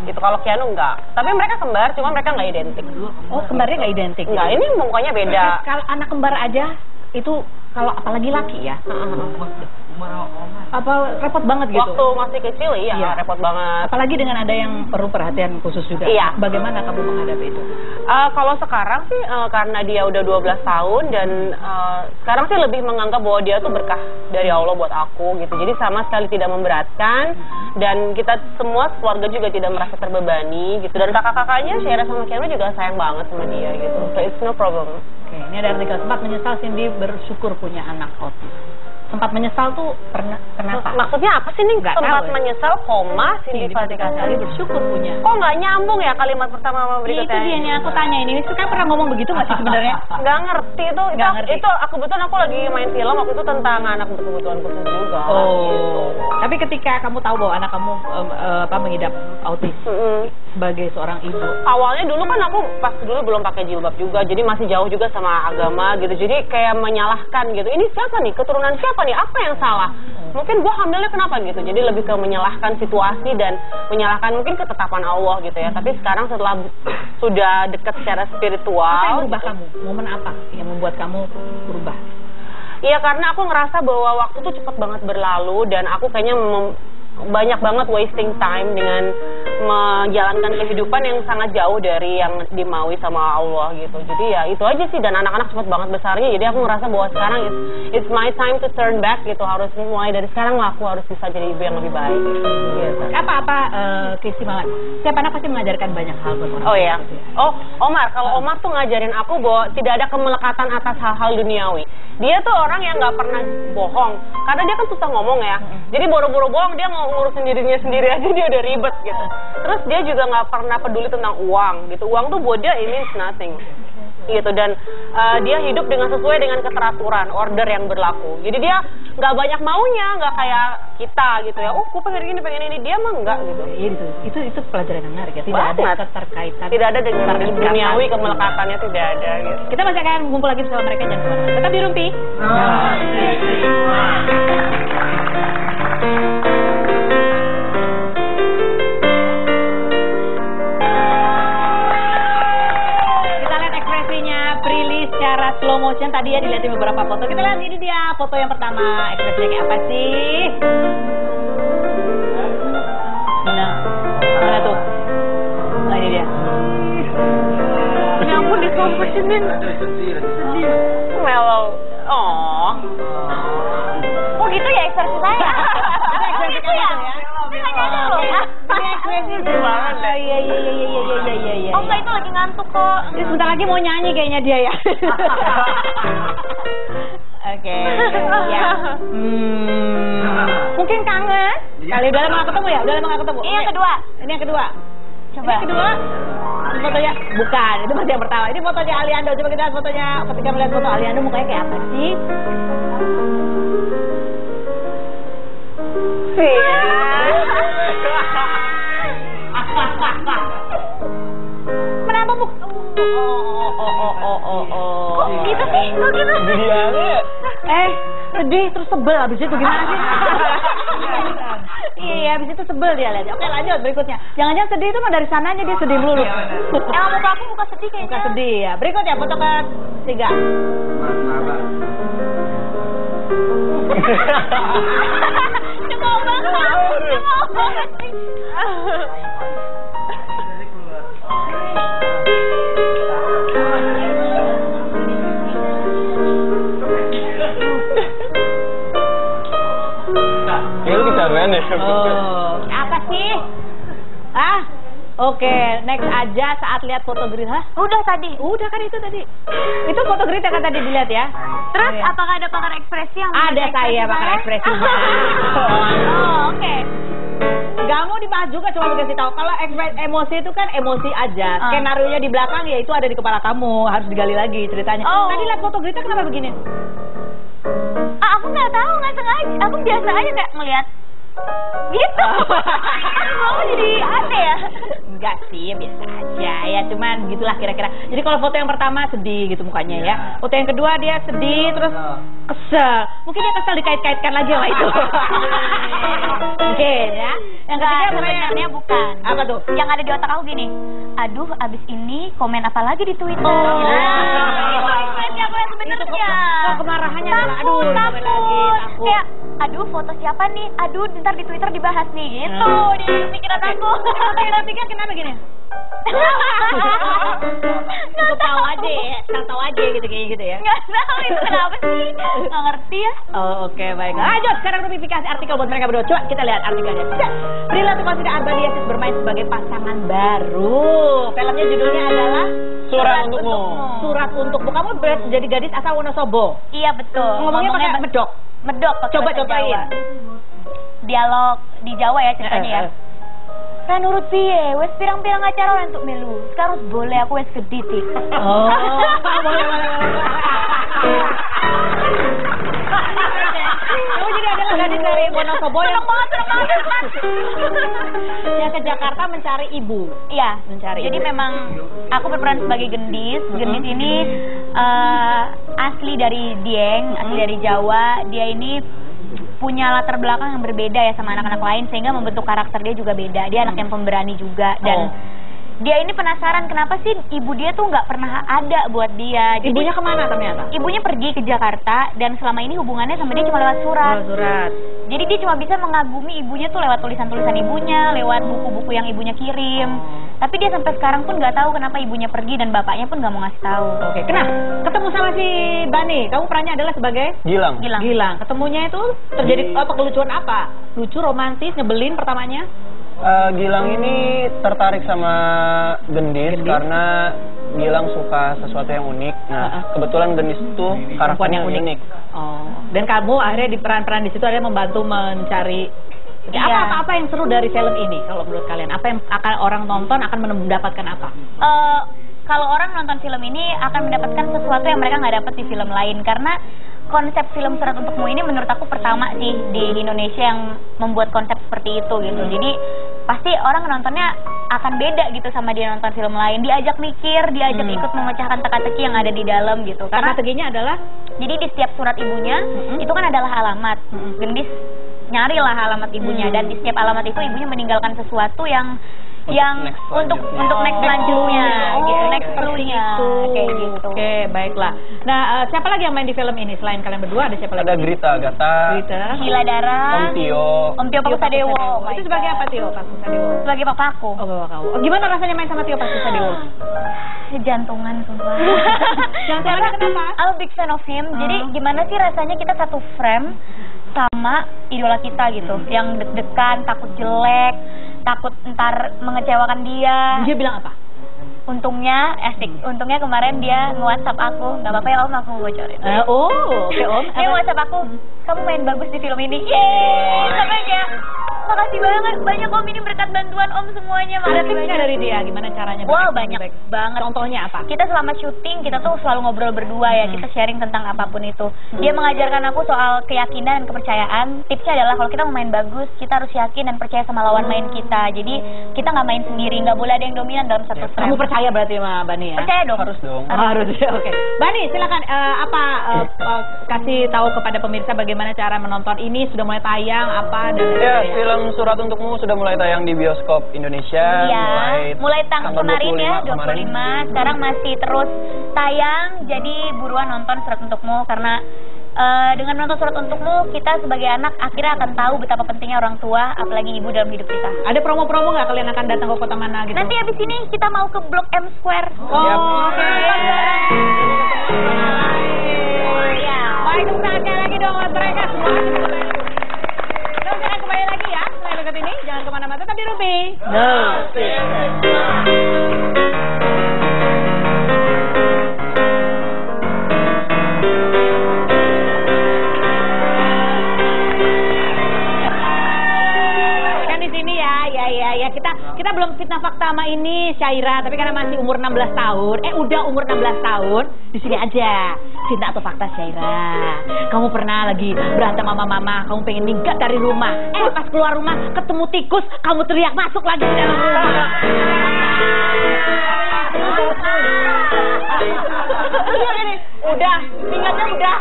Gitu. Kalau Keanu enggak. Tapi mereka kembar, cuma mereka nggak identik. Oh, kembarnya nggak identik? Enggak, ini mukanya beda. Kalau anak kembar aja itu kalau apalagi laki ya. Apa repot banget gitu? Waktu masih kecil iya. Repot banget. Apalagi dengan ada yang perlu perhatian khusus juga. Iya. Bagaimana kamu menghadapi itu? Kalau sekarang sih karena dia udah 12 tahun dan sekarang sih lebih menganggap bahwa dia tuh berkah dari Allah buat aku gitu. Jadi sama sekali tidak memberatkan dan kita semua keluarga juga tidak merasa terbebani gitu. Dan kakak-kakaknya Syera sama Keanu juga sayang banget sama dia gitu. So it's no problem. Oke, ini ada artikel sempat menyesal Cindy bersyukur punya anak autis. Sempat menyesal tuh kenapa? Maksudnya apa sih nih? Nggak Sempat tahu, menyesal, Cindy Patikasari bersyukur punya. Kok nggak nyambung ya kalimat pertama sama berikutnya? Itu dia yang aku tanya ini. Itu kan pernah ngomong begitu nggak sih sebenarnya? Nggak ngerti itu. Nggak ngerti. Itu kebetulan aku lagi main film waktu itu tentang anak berkebutuhan khusus juga. Gitu. Tapi ketika kamu tahu bahwa anak kamu mengidap autis sebagai seorang ibu, awalnya dulu kan aku pas dulu belum pakai jilbab juga, jadi masih jauh juga sama agama gitu. Jadi kayak menyalahkan gitu. Ini siapa nih? Keturunan siapa nih? Apa yang salah? Mungkin gua hamilnya kenapa gitu. Jadi lebih ke menyalahkan situasi dan menyalahkan mungkin ketetapan Allah gitu ya. Tapi sekarang setelah sudah dekat secara spiritual, apa yang merubah kamu? Momen apa yang membuat kamu berubah? Iya, karena aku ngerasa bahwa waktu tuh cepat banget berlalu dan aku kayaknya banyak banget wasting time dengan menjalankan kehidupan yang sangat jauh dari yang dimaui sama Allah gitu. Jadi ya itu aja sih, dan anak-anak cepat banget besarnya. Jadi aku ngerasa bahwa sekarang it's my time to turn back gitu. Harus mulai dari sekarang lah aku harus bisa jadi ibu yang lebih baik gitu. Apa keistimewaan? Setiap anak pasti mengajarkan banyak hal buat orang. Oh iya. Oh, Omar, kalau Omar tuh ngajarin aku bahwa tidak ada kemelekatan atas hal-hal duniawi. Dia tuh orang yang nggak pernah bohong, karena dia kan susah ngomong ya. Jadi boro-boro bohong, dia ngurusin dirinya sendiri aja dia udah ribet gitu. Terus dia juga nggak pernah peduli tentang uang gitu. Uang tuh buat dia it means nothing gitu. Dan dia hidup sesuai dengan keteraturan, order yang berlaku. Jadi dia nggak banyak maunya, nggak kayak kita gitu ya. Gue pengen ini. Dia mah enggak gitu. Itu pelajaran yang menarik ya. Tidak ada keterkaitan. Tidak ada dengan duniawi, kemelekatannya tidak ada gitu. Kita masih akan ngumpul lagi bersama mereka, jangan kemana-mana. Tetap di Rumpi. emotion tadi ya, dilihatin beberapa foto. Kita lihat ini dia foto yang pertama, ekspresinya kayak apa sih? Nah, mana tuh? Nah ini dia. Ya ampun, dikomposenin. Mellow. Oh. Oh gitu ya ekspresi saya. Ekspresi Gitu kamu ya. tuh ya. Saya nggak nyadar loh. Ini ekspresi banget. Iya. Oh enggak, itu lagi ngantuk kok. Ini sebentar lagi mau nyanyi kayaknya dia ya. Oke, ya. Mungkin kangen. Kali udah lama gak ketemu ya? Udah lama gak ketemu? Ini yang kedua. Ini yang kedua. Coba. Ini yang kedua. Ini fotonya bukan, itu masih yang pertama. Ini fotonya Aliando. Coba kita lihat fotonya. Ketika melihat foto Aliando mukanya kayak apa sih? Kenapa bu? Kok gitu sih? Kok gitu? Sedih terus sebel abis itu gimana sih? Iya, abis itu sebel dia lihat. Oke, lanjut berikutnya. Jangan-jangan sedih itu mah dari sananya dia sedih melulu. Emang muka aku muka sedih kayaknya. Muka sedih ya. Berikutnya foto ketiga. Cuma banget sih. Ya lu kecapean deh. Apa sih? Oke, next aja saat lihat foto grid. Udah tadi. Udah kan itu tadi. Itu foto grid yang kan tadi dilihat ya. Terus Iya. apakah ada pakar ekspresi yang Ada saya pakar ekspresinya. Oh, oke. Gak mau dibahas juga, cuma mau kasih tahu. Kalau emosi itu kan emosi aja. Skenario nya di belakang ya itu ada di kepala kamu, harus digali lagi ceritanya. Oh. Tadi lihat foto gridnya kenapa begini? Aku nggak tahu, nggak sengaja. Aku biasa aja kayak ngeliat gitu. Kamu jadi aneh ya? Enggak sih, biasa aja ya, cuman gitulah kira-kira. Jadi kalau foto yang pertama sedih gitu mukanya ya. Foto yang kedua dia sedih terus kesel. Mungkin dia kesel dikait-kaitkan lagi sama itu. Mungkin ya. Yang ketiga Sebenarnya bukan. apa tuh? Yang ada di otak aku gini. Aduh, abis ini komen apa lagi di Twitter? Oh. Itu ekspresi aku yang sebenarnya. Kemarahannya adalah aduh komen lagi, takut. Kayak aduh foto siapa nih? Aduh ntar di Twitter dibahas nih gitu. Di pikiran aku. Yang ketiga kenapa gini? Cukup tahu aja ya, tahu aja gitu kayak gitu ya. Nggak tahu itu kenapa sih? Nggak ngerti ya. Oh, oke, baik. Lanjut sekarang notifikasi artikel buat mereka berdua. Coba kita lihat artikelnya. Berilah tuh consider Arbaliasis bermain sebagai pasangan baru. Filmnya judulnya adalah Surat Untukmu. Surat Untukmu. Kamu jadi gadis asal Wonosobo. Iya betul. Ngomongnya pakai medok. Medok. pakai Coba bahasa cobain. Jawa. Dialog di Jawa ya ceritanya ya. Kan nurut piye, wes pirang-pirang acara untuk melu. Sekarang boleh aku wes gede tik. Oh, boleh. Kamu jadi adalah gadis dari Wonosobo yang yang ke Jakarta mencari ibu. Iya, Mencari jadi ibu. memang aku berperan sebagai gendis. Gendis ini asli dari Dieng, asli dari Jawa. Dia ini punya latar belakang yang berbeda ya sama anak-anak lain, sehingga membentuk karakter dia juga beda. Dia anak yang pemberani juga, dan dia ini penasaran kenapa sih ibu dia tuh nggak pernah ada buat dia. Jadi, Ibunya kemana ternyata? ibunya pergi ke Jakarta, dan selama ini hubungannya sama dia cuma lewat surat. Surat. Jadi dia cuma bisa mengagumi ibunya tuh lewat tulisan-tulisan ibunya, lewat buku-buku yang ibunya kirim. Tapi dia sampai sekarang pun nggak tahu kenapa ibunya pergi, dan bapaknya pun nggak mau ngasih tahu. Oke, kenapa? Ketemu sama si Bani, kamu perannya adalah sebagai Gilang. Gilang. Ketemunya itu terjadi apa, kelucuan apa? Lucu, romantis, nyebelin pertamanya? Gilang ini tertarik sama Gendis karena Gilang suka sesuatu yang unik. Nah, kebetulan Gendis itu karakternya Perempuan yang unik. Oh. Dan kamu akhirnya di peran-peran di situ ada membantu mencari. Iya. Apa yang seru dari film ini kalau menurut kalian? Apa yang akan orang nonton akan mendapatkan apa? Kalau orang nonton film ini akan mendapatkan sesuatu yang mereka nggak dapat di film lain, karena konsep film Surat Untukmu ini menurut aku pertama sih di Indonesia yang membuat konsep seperti itu gitu. Jadi pasti orang nontonnya akan beda gitu sama dia nonton film lain. Diajak mikir, diajak ikut memecahkan teka-teki yang ada di dalam gitu. Karena Karena teginya adalah jadi di setiap surat ibunya itu kan adalah alamat. Gendis nyarilah alamat ibunya, dan di setiap alamat itu ibunya meninggalkan sesuatu yang yang untuk next selanjutnya, gitu, next clue-nya, kayak gitu. Oke, baiklah. Nah, siapa lagi yang main di film ini selain kalian berdua? Ada siapa lagi? Ada Grita, Agatha, Sheila Dara, Om Tio Pakusadewo. Itu sebagai apa Tio Pakusadewo? Sebagai papa aku. Oh, bapak kamu. Gimana rasanya main sama Tio Pakusadewo? Jantungan sumpah. Jantungan kenapa? I'm a big fan of him. Jadi gimana sih rasanya kita satu frame sama idola kita gitu, yang deg-degan, takut jelek, takut ntar mengecewakan dia. Dia bilang apa? Untungnya untungnya kemarin dia nge-WhatsApp aku, nggak apa-apa ya Om, aku bocorin. Oke Om. Dia nge-WhatsApp aku, kamu main bagus di film ini. Yeay, sampai kayak makasih banget, banyak Om, ini berkat bantuan Om semuanya. Ada tipsnya dari dia, gimana caranya? Wow, banyak banget. Contohnya apa? Kita selama syuting, kita tuh selalu ngobrol berdua ya, kita sharing tentang apapun itu. Dia mengajarkan aku soal keyakinan dan kepercayaan. Tipsnya adalah kalau kita mau main bagus, kita harus yakin dan percaya sama lawan main kita. Jadi kita nggak main sendiri, nggak boleh ada yang dominan dalam satu frame. Kamu percaya berarti sama Bani ya? Percaya dong. harus dong. Harus ya, oke. Bani, silakan kasih tahu kepada pemirsa bagaimana cara menonton ini, sudah mulai tayang apa dan Ya, film Surat Untukmu sudah mulai tayang di bioskop Indonesia. Iya, mulai tanggal kemarin ya, 25. Sekarang masih terus tayang, jadi buruan nonton Surat Untukmu karena dengan menonton Surat Untukmu, kita sebagai anak akhirnya akan tahu betapa pentingnya orang tua, apalagi ibu dalam hidup kita. ada promo-promo nggak kalian akan datang ke kota mana gitu? Nanti abis ini kita mau ke Blok M Square. Oke. Iya. Baik, tepuk tangan sekali lagi dong buat mereka semua. Terus jangan kembali lagi ya, setelah dekat ini jangan kemana-mana, tetap di Ruby. Kita belum fitnah fakta sama ini Syaira, tapi karena masih umur 16 tahun, udah umur 16 tahun, di sini aja. Fitnah atau fakta Syaira. Kamu pernah lagi berantem sama mama, kamu pengen minggat dari rumah. Pas keluar rumah ketemu tikus, kamu teriak masuk lagi ke dalam rumah. Udah, ingatnya udah.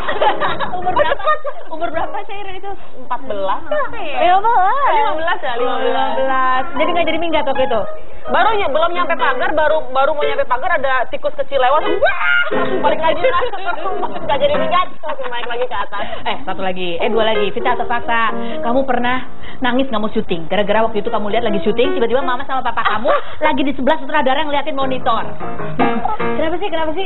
Umur berapa Syaira itu? 14. 15 ya, 15. Jadi nggak jadi minggat waktu itu? Belum nyampe pagar, baru mau nyampe pagar ada tikus kecil lewat. Langsung balik lagi. Nggak jadi minggat, langsung naik lagi ke atas. Satu lagi, dua lagi. Fitnah atau fakta? Kamu pernah nangis nggak mau syuting? Gara-gara waktu itu kamu lihat lagi syuting, tiba-tiba mama sama papa kamu lagi di sebelah sutradara ngeliatin monitor. Kenapa sih?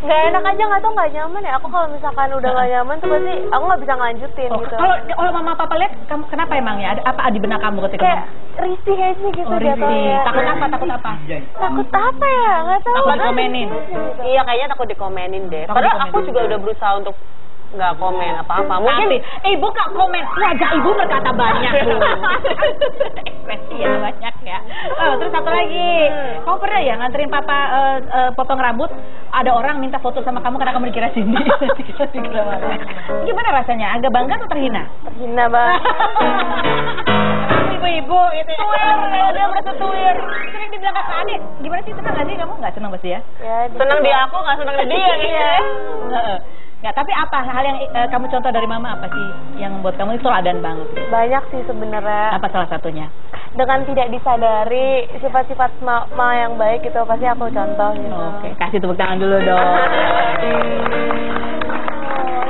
Nggak enak aja, nggak tau, nggak nyaman ya. Aku kalau misalkan udah nggak nyaman tuh pasti aku nggak bisa ngelanjutin gitu. Kalau mama papa lihat, kamu kenapa emangnya? Ada apa di benak kamu ketika kayak risih aja gitu jatuhnya. Takut apa? Takut apa ya? Nggak tahu. Takut dikomenin. Iya, kayaknya takut dikomenin deh. Takut Padahal dikomenin. aku juga udah berusaha untuk nggak komen apa-apa. Mungkin ibu nggak komen, wajah ibu berkata banyak. Ekspresi ya banyak ya. Terus satu lagi, kamu pernah ya nganterin papa potong rambut, ada orang minta foto sama kamu karena kamu dikira Cindy. Gimana rasanya? Agak bangga atau terhina? Terhina banget. Ibu-ibu gitu. Dia merasa tuir. Sering dibilang kakak adik. Gimana sih, senang nggak sih kamu? Nggak senang pasti ya? Ya, senang di aku, nggak senang di dia gitu ya. Nggak, tapi apa hal yang kamu contoh dari mama, apa sih yang membuat kamu itu teladan banget? banyak sih sebenarnya. Apa salah satunya? Dengan tidak disadari sifat-sifat mama yang baik itu pasti aku contoh gitu. Oke, kasih tepuk tangan dulu dong.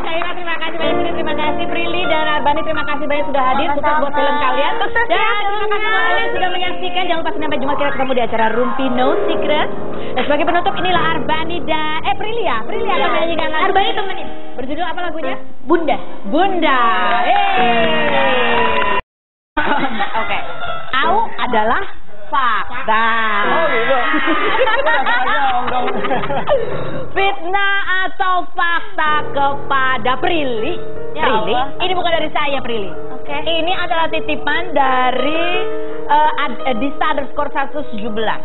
Syaira, terima kasih banyak. Budi, terima kasih. Prilly dan Arbani, terima kasih banyak sudah hadir. Sukses buat film kalian. Dan terima kasih buat kalian sudah menyaksikan. Jangan lupa sampai Jumat kita ketemu di acara Rumpi No Secret. Dan sebagai penutup inilah Arbani dan Prilly ya. Prilly akan menyanyikan lagu. Arbani temenin. Berjudul apa lagunya? Bunda. Oke. Au adalah fakta. Fitnah atau fakta kepada Prilly? Ya Prilly? Allah. Ini bukan dari saya, Prilly. Oke. Ini adalah titipan dari Dista_117.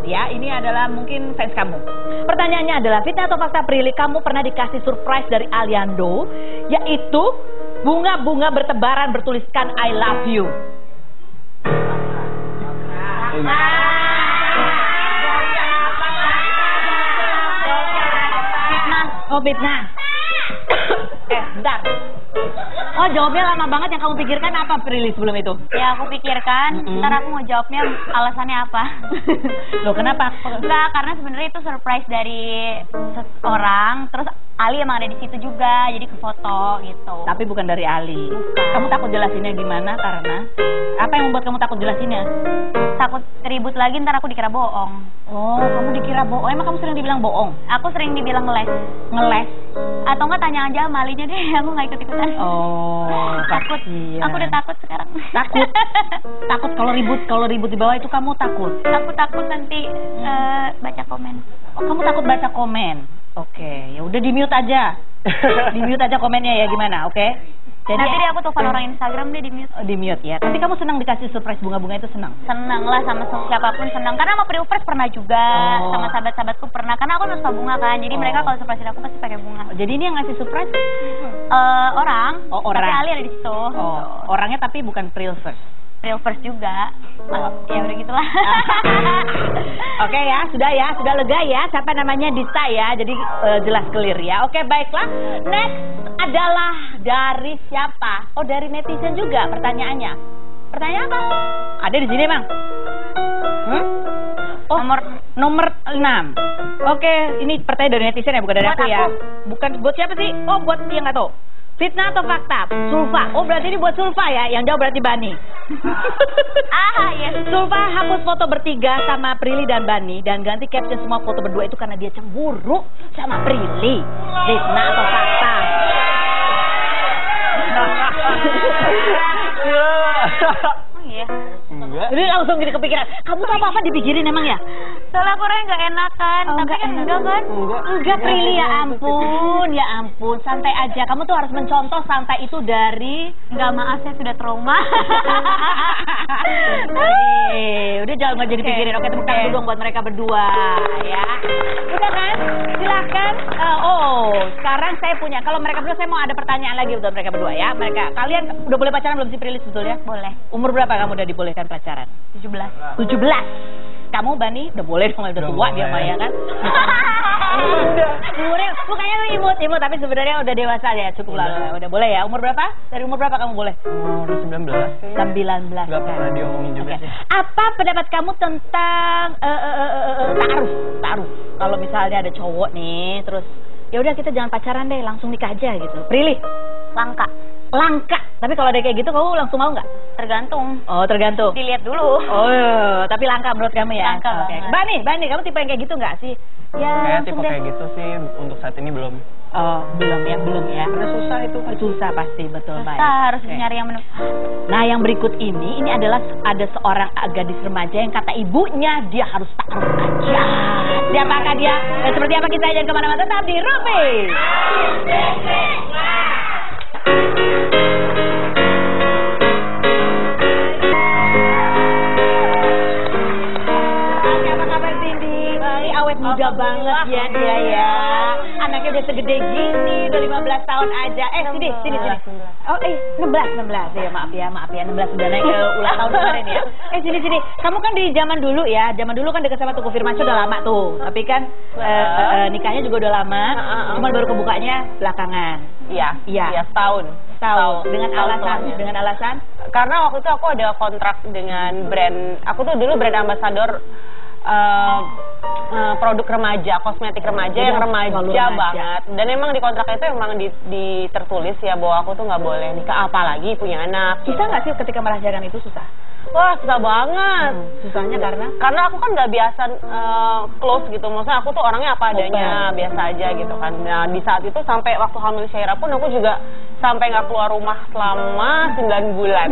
Ya, ini adalah mungkin fans kamu. Pertanyaannya adalah, fitnah atau fakta Prilly, kamu pernah dikasih surprise dari Aliando, yaitu bunga-bunga bertebaran bertuliskan I love you. Fitnah. Oh, fitnah. Bentar. Oh, jawabnya lama banget. Yang kamu pikirkan apa, Prilly, sebelum itu? Ya aku pikirkan, ntar aku mau jawabnya alasannya apa. Loh, kenapa? Enggak, karena sebenarnya itu surprise dari seseorang. Terus Ali emang ada di situ juga, jadi ke foto gitu. Tapi bukan dari Ali. Kamu takut jelasinnya gimana? Karena apa yang membuat kamu takut jelasinnya? Takut ribut lagi, ntar aku dikira bohong. Oh, kamu dikira bohong. Emang kamu sering dibilang bohong? Aku sering dibilang ngeles. Ngeles? Atau enggak tanya aja sama Alinya deh, aku nggak ikut-ikutan. Oh, takut. iya. Aku udah takut sekarang. Takut? Takut kalau ribut di bawah itu kamu takut? Aku takut nanti baca komen. Oh, kamu takut baca komen? Oke, ya udah di mute aja. Di mute aja komennya ya, gimana? Oke. Jadi nanti deh aku telepon orang Instagram deh di mute. Di mute ya. Tapi kamu senang dikasih surprise bunga-bunga itu, senang? Senang lah, sama siapapun senang. Karena sama Priupers pernah juga, sama sahabat-sahabatku pernah. Karena aku suka bunga kan, jadi mereka kalau surprisein aku pasti pakai bunga. Jadi ini yang ngasih surprise? Orang. Oh, orang. Tapi Ali ada di situ. Oh, orangnya tapi bukan Priupers. Priupers juga. Ya udah gitulah. Oke ya, sudah lega ya. Siapa namanya Dista ya. Jadi jelas clear ya. Oke, baiklah. Next adalah dari siapa? Oh, dari netizen juga pertanyaannya. Pertanyaan apa? Ada di sini, Bang. Oh, nomor 6. Oke, ini pertanyaan dari netizen ya, bukan dari aku ya. Bukan buat siapa sih? Oh, buat yang nggak tahu. Fitnah atau fakta? Sulfa. Oh, berarti ini buat Sulfa ya. Yang jauh berarti Bani. Yes. Sulfa hapus foto bertiga sama Prilly dan Bani dan ganti caption semua foto berdua itu karena dia cemburu sama Prilly. Fitnah atau fakta? Iya. Enggak. Jadi langsung gitu kepikiran. Kamu tuh apa-apa dipikirin emang ya? Soalnya aku orangnya nggak enakan. Oh, tapi nggak kan enak. enggak kan? Enggak, Prilly, ya ampun, ya ampun, santai aja. Kamu tuh harus mencontoh santai itu dari Enggak, maaf saya sudah trauma. udah jangan nggak jadi pikirin. Oke, tepuk tangan dulu dong buat mereka berdua, ya. Udah kan? Silakan. Sekarang saya punya. Kalau mereka berdua, saya mau ada pertanyaan lagi buat mereka berdua ya. Kalian udah boleh pacaran belum sih, Prilly, sebetulnya? Boleh. Umur berapa kamu udah dibolehkan pacaran? 17. 17. Kamu, Bani, udah boleh dong, udah tua dia mah ya kan? Umurnya bukannya tuh imut, tapi sebenarnya udah dewasa ya, cukup lah. Udah boleh ya. Umur berapa? Dari umur berapa kamu boleh? Umur 19. 19. Gak pernah diomongin juga sih. Apa pendapat kamu tentang taruh? Kalau misalnya ada cowok nih, terus ya udah kita jangan pacaran deh, langsung nikah aja gitu. Prilly? Langka. Tapi kalau ada kayak gitu, kamu langsung mau nggak? Tergantung. Oh, tergantung. Dilihat dulu. Oh, tapi langka menurut kamu ya? Langka Oke. banget. Bani, kamu tipe yang kayak gitu nggak sih? Ya, Kayak langsung tipe deh. kayak gitu sih untuk saat ini belum. Oh, belum ya. Karena susah itu. Susah pasti, betul, baik. Kita harus Oke. nyari yang Nah, yang berikut ini adalah ada seorang gadis remaja yang kata ibunya dia harus taruh aja. Siapakah dia? Dan seperti apa kita jangan kemana-mana, tetap di Ruby. Apa kabar, Cindy? Awet muda banget ya dia ya. Anaknya udah segede gini, udah 15 tahun aja. Sini. Oh, 16 ya, maaf ya, 16 udah naik ke ulang tahun kemarin ya. Sini. Kamu kan di zaman dulu ya, kan dekat sama Tugu Firmansyah udah lama tuh. Tapi kan nikahnya juga udah lama, cuma baru kebukanya belakangan. Iya, setahun. Dengan alasan Karena waktu itu aku ada kontrak dengan brand, aku tuh dulu brand ambassador produk remaja, kosmetik remaja yang remaja banget. Dan emang di kontrak itu emang tertulis ya bahwa aku tuh nggak boleh nikah, apalagi punya anak. susah nggak sih ketika merahasiakan itu? Susah. Wah, susah banget. Susahnya karena aku kan nggak biasa close gitu. Maksudnya aku tuh orangnya apa adanya, biasa aja gitu kan. Nah, di saat itu sampai waktu hamil Syaira pun aku juga sampai nggak keluar rumah selama 9 bulan.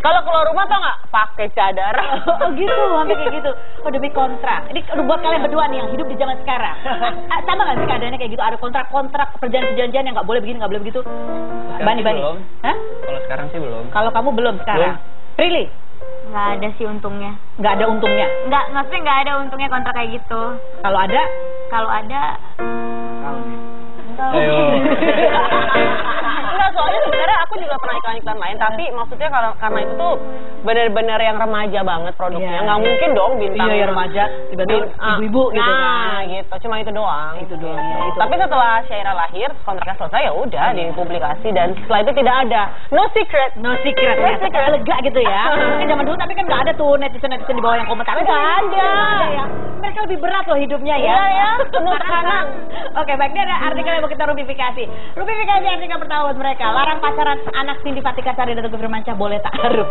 Kalau keluar rumah tau nggak? Pakai cadar. Oh gitu, sampai kayak gitu. Oh, demi kontrak. Ini buat kalian berdua nih yang hidup di zaman sekarang. Sama nggak sih keadaannya kayak gitu? Ada kontrak perjanjian yang nggak boleh begini, nggak boleh begitu. Bani. Belum. Hah? Kalau sekarang sih belum. Kalau kamu belum sekarang. Prilly? nggak ada sih untungnya. Nggak ada untungnya. Maksudnya nggak ada untungnya kontrak kayak gitu. Kalau ada? Ayo. Enggak, soalnya sebenarnya aku juga pernah iklan-iklan lain lain, tapi maksudnya karena itu tuh bener-bener yang remaja banget produknya. Nggak mungkin dong bintang. Iya, remaja tiba-tiba ibu-ibu gitu kan. Gitu. Cuma itu doang. Itu doang ya. Itu. Tapi setelah Syaira lahir, kontraknya selesai ya udah dipublikasi dan setelah itu tidak ada no secret ya. Lega gitu ya. Mungkin zaman dulu tapi kan nggak ada tuh netizen di bawah yang komentar. Nggak ada ya. Mereka lebih berat loh hidupnya ya. Iya ya, penuh tekanan. Oke, baik, ini ada artikel yang mau kita rupifikasi. Rupifikasi artikel pertama buat mereka. Larang pacaran anak Cindy Fatika Sari dan Teguh Firmansyah boleh taaruf.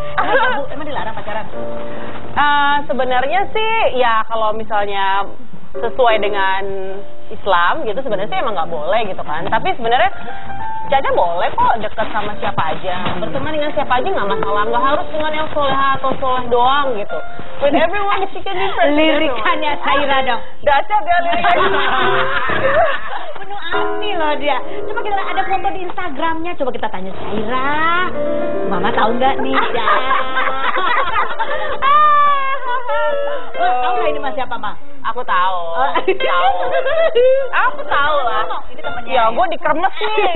Emang dilarang pacaran? Sebenarnya sih ya kalau misalnya sesuai dengan Islam gitu sebenarnya sih emang nggak boleh gitu kan. Tapi sebenarnya Caca boleh kok deket sama siapa aja, berteman dengan siapa aja nggak masalah, nggak harus dengan yang soleha atau soleh doang gitu. With everyone she can be friends. Lirikannya Syaira dong. Dahsyat ya lirikannya. Penuh arti loh dia. Coba kita ada foto di Instagramnya, coba kita tanya Syaira. Mama tahu nggak nih? Tahu nggak ini mas siapa mah? Aku tahu. Aku tahu lah. Ini temannya. Ya, gue dikremes nih.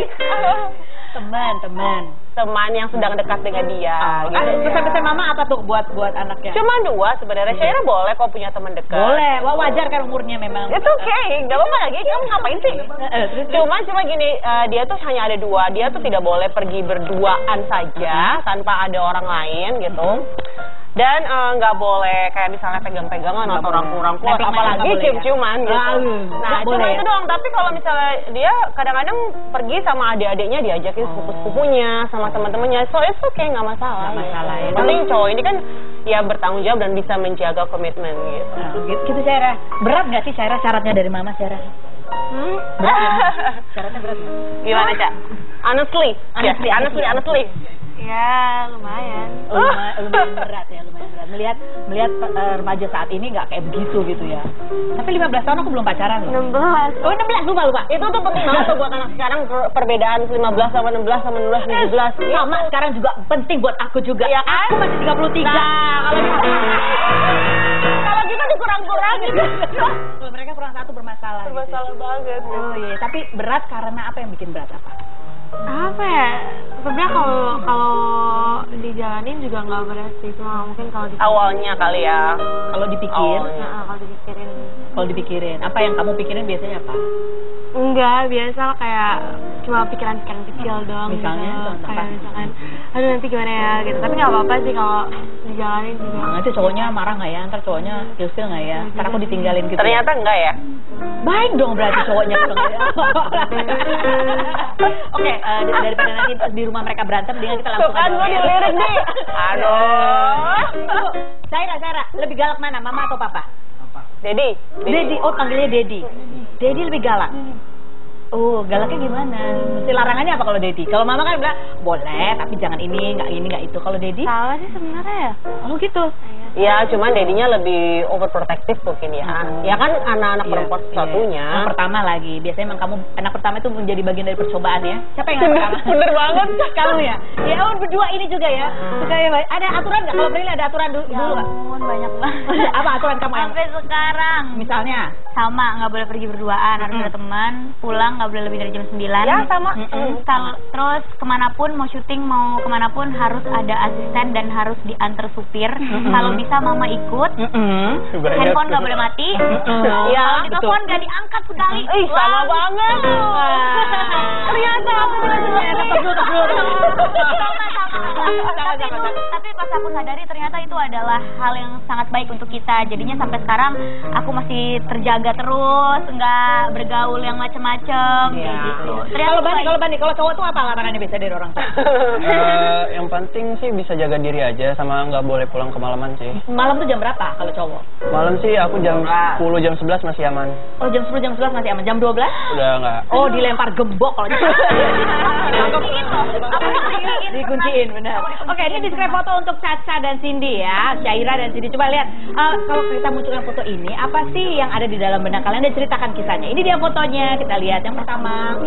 Teman yang sedang dekat dengan dia. Gitu. Pesan-pesan mama apa tuh buat anaknya? Cuma 2 sebenarnya. Syaira boleh kok punya teman dekat. Boleh. Wah, wajar kan umurnya memang. Itu okay, nggak apa-apa lagi. Kamu ngapain sih? Cuma gini, dia tuh hanya ada 2. Dia tuh tidak boleh pergi berduaan saja tanpa ada orang lain gitu. Dan nggak boleh kayak misalnya pegang-pegangan atau rangkul-rangkul, apalagi cium-ciuman gitu. Nah, cuma itu doang. Tapi kalau misalnya dia kadang-kadang pergi sama adik-adiknya, diajakin sepupu-sepupunya, sama teman-temannya, so it's okay, nggak masalah. Nggak masalah ya. Penting cowok ini kan ya bertanggung jawab dan bisa menjaga komitmen gitu. Gitu Syaira. Berat nggak sih Syaira syaratnya dari mama Syaira? Berat ya? Syaratnya berat nggak? Gimana Cak? Honestly. Ya lumayan. Lumayan berat ya, lumayan berat. Melihat remaja saat ini nggak kayak begitu gitu ya. Tapi 15 tahun aku belum pacaran loh. 16. Oh 16, lupa. Itu tuh penting banget tuh buat anak sekarang, perbedaan 15 sama 16 sama 16 17. Sama sekarang juga penting buat aku juga. Ya kan? Aku masih 33. Nah, kalau kita dikurang-kurangin. Kalau mereka kurang 1 bermasalah. Bermasalah banget. Oh iya, tapi berat karena apa yang bikin berat apa? Apa ya? Sebenarnya kalau dijalanin juga nggak berat sih, cuma mungkin kalau Awalnya kali ya. Kalau dipikir, kalau dipikirin. apa yang kamu pikirin biasanya apa? Enggak, biasa kayak cuma pikiran-pikiran kecil doang. Misalnya, gitu. Kayak misalkan, aduh nanti gimana ya gitu. Tapi nggak apa-apa sih kalau dijalanin juga. Nanti cowoknya marah nggak ya? Ntar cowoknya ilfil nggak ya? Ntar aku ditinggalin gitu. Ternyata enggak ya. Baik dong berarti cowoknya gitu nggak ya? Oke, daripada nanti di rumah mereka berantem, dengan kita langsung Kan gue dilirik nih. Aduh. Syaira, lebih galak mana, mama atau papa? Dedi. Oh panggilnya Dedi. Dedi lebih galak. Oh, galaknya gimana? Mesti larangannya apa kalau Dedi? Kalau mama kan bilang boleh, tapi jangan ini, nggak itu. Kalau Dedi? Salah sih sebenarnya ya. Oh gitu. Ya, cuman dedinya lebih overprotective mungkin ya. Ya kan anak-anak perempuan satunya. Yang pertama lagi. Biasanya emang kamu anak pertama itu menjadi bagian dari percobaan ya. Siapa yang anak pertama? Bener banget. Kamu ya. Ya berdua ini juga ya. Suka ya, ada aturan nggak? Kalau Prilly ada aturan dulu nggak? Banyak banget. Apa aturan kamu yang? Sampai sekarang Misalnya? sama, nggak boleh pergi berduaan, harus ada teman, pulang nggak boleh lebih dari jam 9. Ya sama. Terus kemanapun mau syuting, mau kemanapun harus ada asisten dan harus diantar supir. Kalau bisa mama ikut. Handphone nggak boleh mati. Ya, Telepon nggak diangkat sekali. Sama banget. Ternyata aku Tapi pas aku sadari ternyata itu adalah hal yang sangat baik untuk kita. Jadinya sampai sekarang aku masih terjaga terus, nggak bergaul yang macem-macem gitu. Kalau Bani, kalau cowok tuh apa larangannya biasa dari orang tua? Yang penting sih bisa jaga diri aja, sama nggak boleh pulang kemalaman sih. Malam tuh jam berapa kalau cowok? Malam sih aku jam 10, jam 11 masih aman. Oh jam 10, jam 11 masih aman. Jam 12? Udah nggak. Oh dilempar gembok kalau gitu. Dikunciin benar. Oke, ini di-scrap foto untuk Caca dan Cindy ya, Syaira dan Cindy. Coba lihat, kalau kita munculkan foto ini, apa sih yang ada di dalam benak kalian dan ceritakan kisahnya. Ini dia fotonya, kita lihat yang pertama.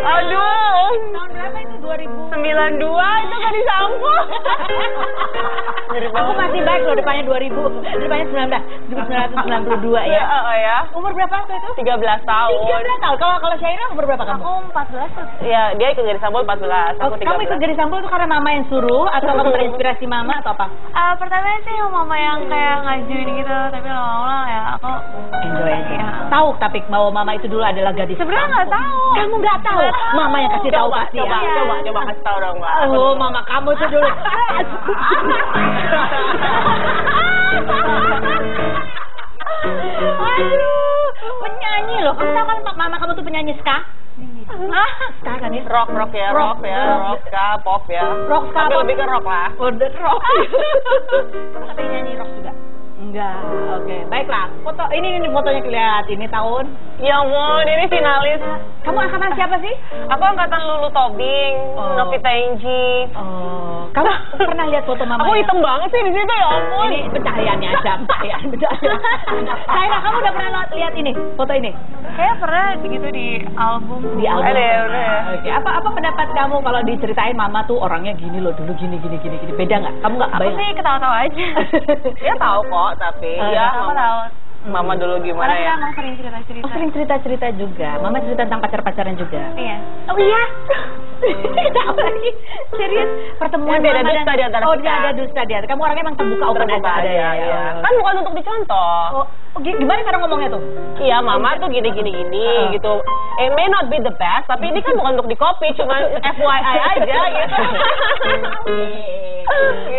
Aduh. Tahun berapa itu? 92 itu gak disampul. Aku masih baik loh, depannya 2000, depannya 1992 ya. Ya. Umur berapa waktu itu? 13 tahun. 13 tahun. Kalau Syaira umur berapa kamu? Aku 14 tuh. Ya, dia ikut Gadis Sampul 14, aku 13. Kamu ikut Gadis Sampul itu karena mama yang suruh atau kamu terinspirasi mama atau apa? Pertama sih mama yang kayak ngajuin gitu, tapi lama-lama ya aku Enjoy aja. Ya. Tahu tapi bahwa mama itu dulu adalah gadis. Sebenarnya nggak tahu. Kamu nggak tahu. Mama yang kasih tahu pasti ya. Coba kasih tahu dong, Mbak. Oh, mama kamu itu dulu. Aduh, penyanyi loh. Kamu tahu kan mama kamu tuh penyanyi ska? Ska kan ya? Rock ya, rock, ska, pop ya. Rock, ska, tapi pop. lebih ke rock lah. Udah rock. Kamu katanya nyanyi rock juga? Enggak. Oke, baiklah. Foto ini fotonya kelihatan ini tahun. Ya ampun, ini finalis. Kamu angkatan siapa sih? Aku angkatan Lulu Tobing, Novita Enji. Oh, kamu pernah lihat foto mama? Aku hitam banget sih di situ, ya ampun. Ini pencahayaannya aja, pencahayaan. Saira, kamu udah pernah lihat ini, foto ini? Kayak pernah begitu di album. Di album. Udah. Oke, apa pendapat kamu kalau diceritain mama tuh orangnya gini loh, dulu gini. Beda nggak? Kamu nggak Aku bayang? sih ketawa-tawa aja. Dia tahu kok, tapi ya Aku tahu. mama dulu gimana Karena ya. emang sering cerita-cerita. Oh, sering cerita-cerita juga. Mama cerita tentang pacar-pacaran juga. Iya. Oh iya? Tahu lagi. Serius? Pertemuan Dia ada mama dusta dan- di antara Oh, kita. dia ada dusta dia. Kamu orangnya emang terbuka open Terbuka aja. aja, ya. Kan bukan untuk dicontoh. Oh, gimana cara ngomongnya tuh? Iya, mama tuh gini gitu. It may not be the best, tapi ini kan bukan untuk di copy, cuma FYI aja gitu.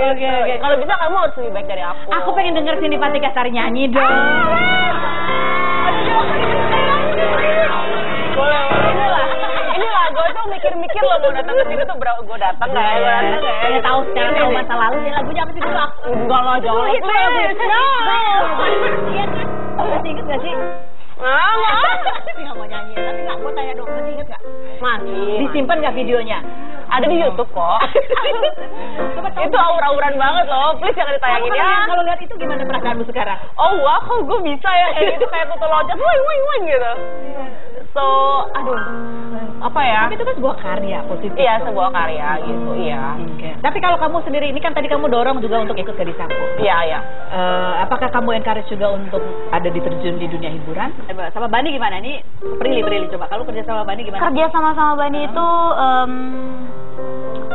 Oke. Kalau bisa kamu harus lebih baik dari aku. Aku pengen denger Cindy Patika Sari nyanyi dong. Boleh. Ini lah, gue tuh mikir-mikir loh mau datang ke sini tuh gue datang nggak ya, gue datang nggak ya. Pengen tahu sekarang tahu masa lalu ya lagunya apa sih dulu? Enggak lah, jangan. Iya kan? Masih inget gak sih? Nggak mau nyanyi, tapi nggak mau tanya dong, masih inget gak? Masih. Disimpan nggak videonya? Ada di YouTube kok. Itu aur-auran banget loh. Please jangan ditayangin ya. Kalau lihat itu gimana perasaanmu sekarang? Oh wah, kok gue bisa ya kayak gitu, kayak tutul loncat, wing gitu. So, aduh, apa ya? Tapi itu kan sebuah karya positif. Iya, sebuah karya gitu, iya. Oke. Tapi kalau kamu sendiri ini kan tadi kamu dorong juga untuk ikut Gadis Sampul. Iya. Apakah kamu encourage juga untuk ada diterjun di dunia hiburan? Sama Bani gimana? Ini Prilly coba. Kalau kerja sama Bani gimana? Kerja sama Bani itu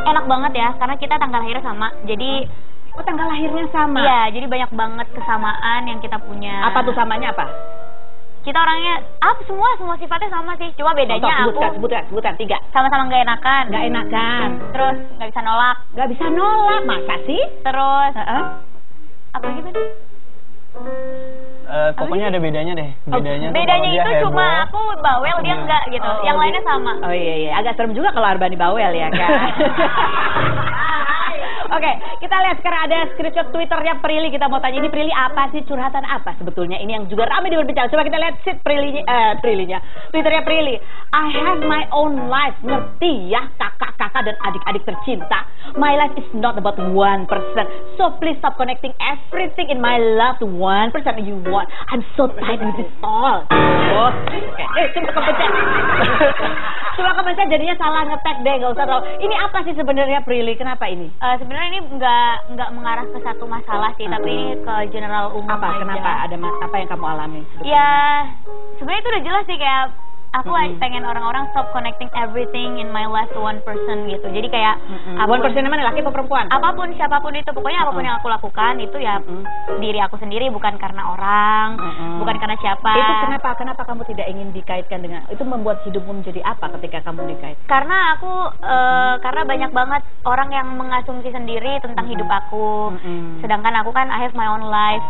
enak banget ya, karena kita tanggal lahirnya sama. Jadi Oh, tanggal lahirnya sama. iya, jadi banyak banget kesamaan yang kita punya. Apa tuh samanya apa? Kita orangnya semua sifatnya sama sih. Cuma bedanya Contoh, aku sebutkan 3. sama-sama nggak enakan. Nggak enakan. Terus nggak bisa nolak. Nggak bisa nolak, masa sih? Terus Heeh. apa lagi Bani? Pokoknya ada bedanya deh. Bedanya tuh Bedanya kalau dia itu cuma heboh, aku bawel, dia enggak gitu. Yang lainnya sama. Oh iya, agak serem juga kalau Arbani bawel ya kan. Oke, kita lihat sekarang ada screenshot Twitternya Prilly. Kita mau tanya, ini Prilly apa sih, curhatan apa sebetulnya? Ini yang juga ramai diberbincang. Coba kita lihat sheet Prilly-nya. Twitternya Prilly. I have my own life. Ngerti ya kakak-kakak dan adik-adik tercinta. My life is not about one person. So please stop connecting everything in my life to one person you want. I'm so tired with this all. Oh, oke. Coba kepencet. Coba kepencet jadinya salah ngetek deh, nggak usah tahu. Ini apa sih sebenarnya Prilly? Kenapa ini? Sebenarnya ini nggak mengarah ke satu masalah sih, tapi ini ke general umum Apa? aja. Kenapa? Ada apa yang kamu alami? Ya, sebenarnya itu udah jelas sih, kayak aku pengen orang-orang stop connecting everything in my life to one person gitu. Jadi kayak One person mana, laki atau perempuan? apapun, siapapun itu, pokoknya apapun yang aku lakukan itu ya diri aku sendiri, bukan karena orang, bukan karena siapa. Itu kenapa kamu tidak ingin dikaitkan dengan itu, membuat hidupmu menjadi apa ketika kamu dikaitkan? Karena aku karena banyak banget orang yang mengasumsi sendiri tentang hidup aku. Sedangkan aku kan I have my own life.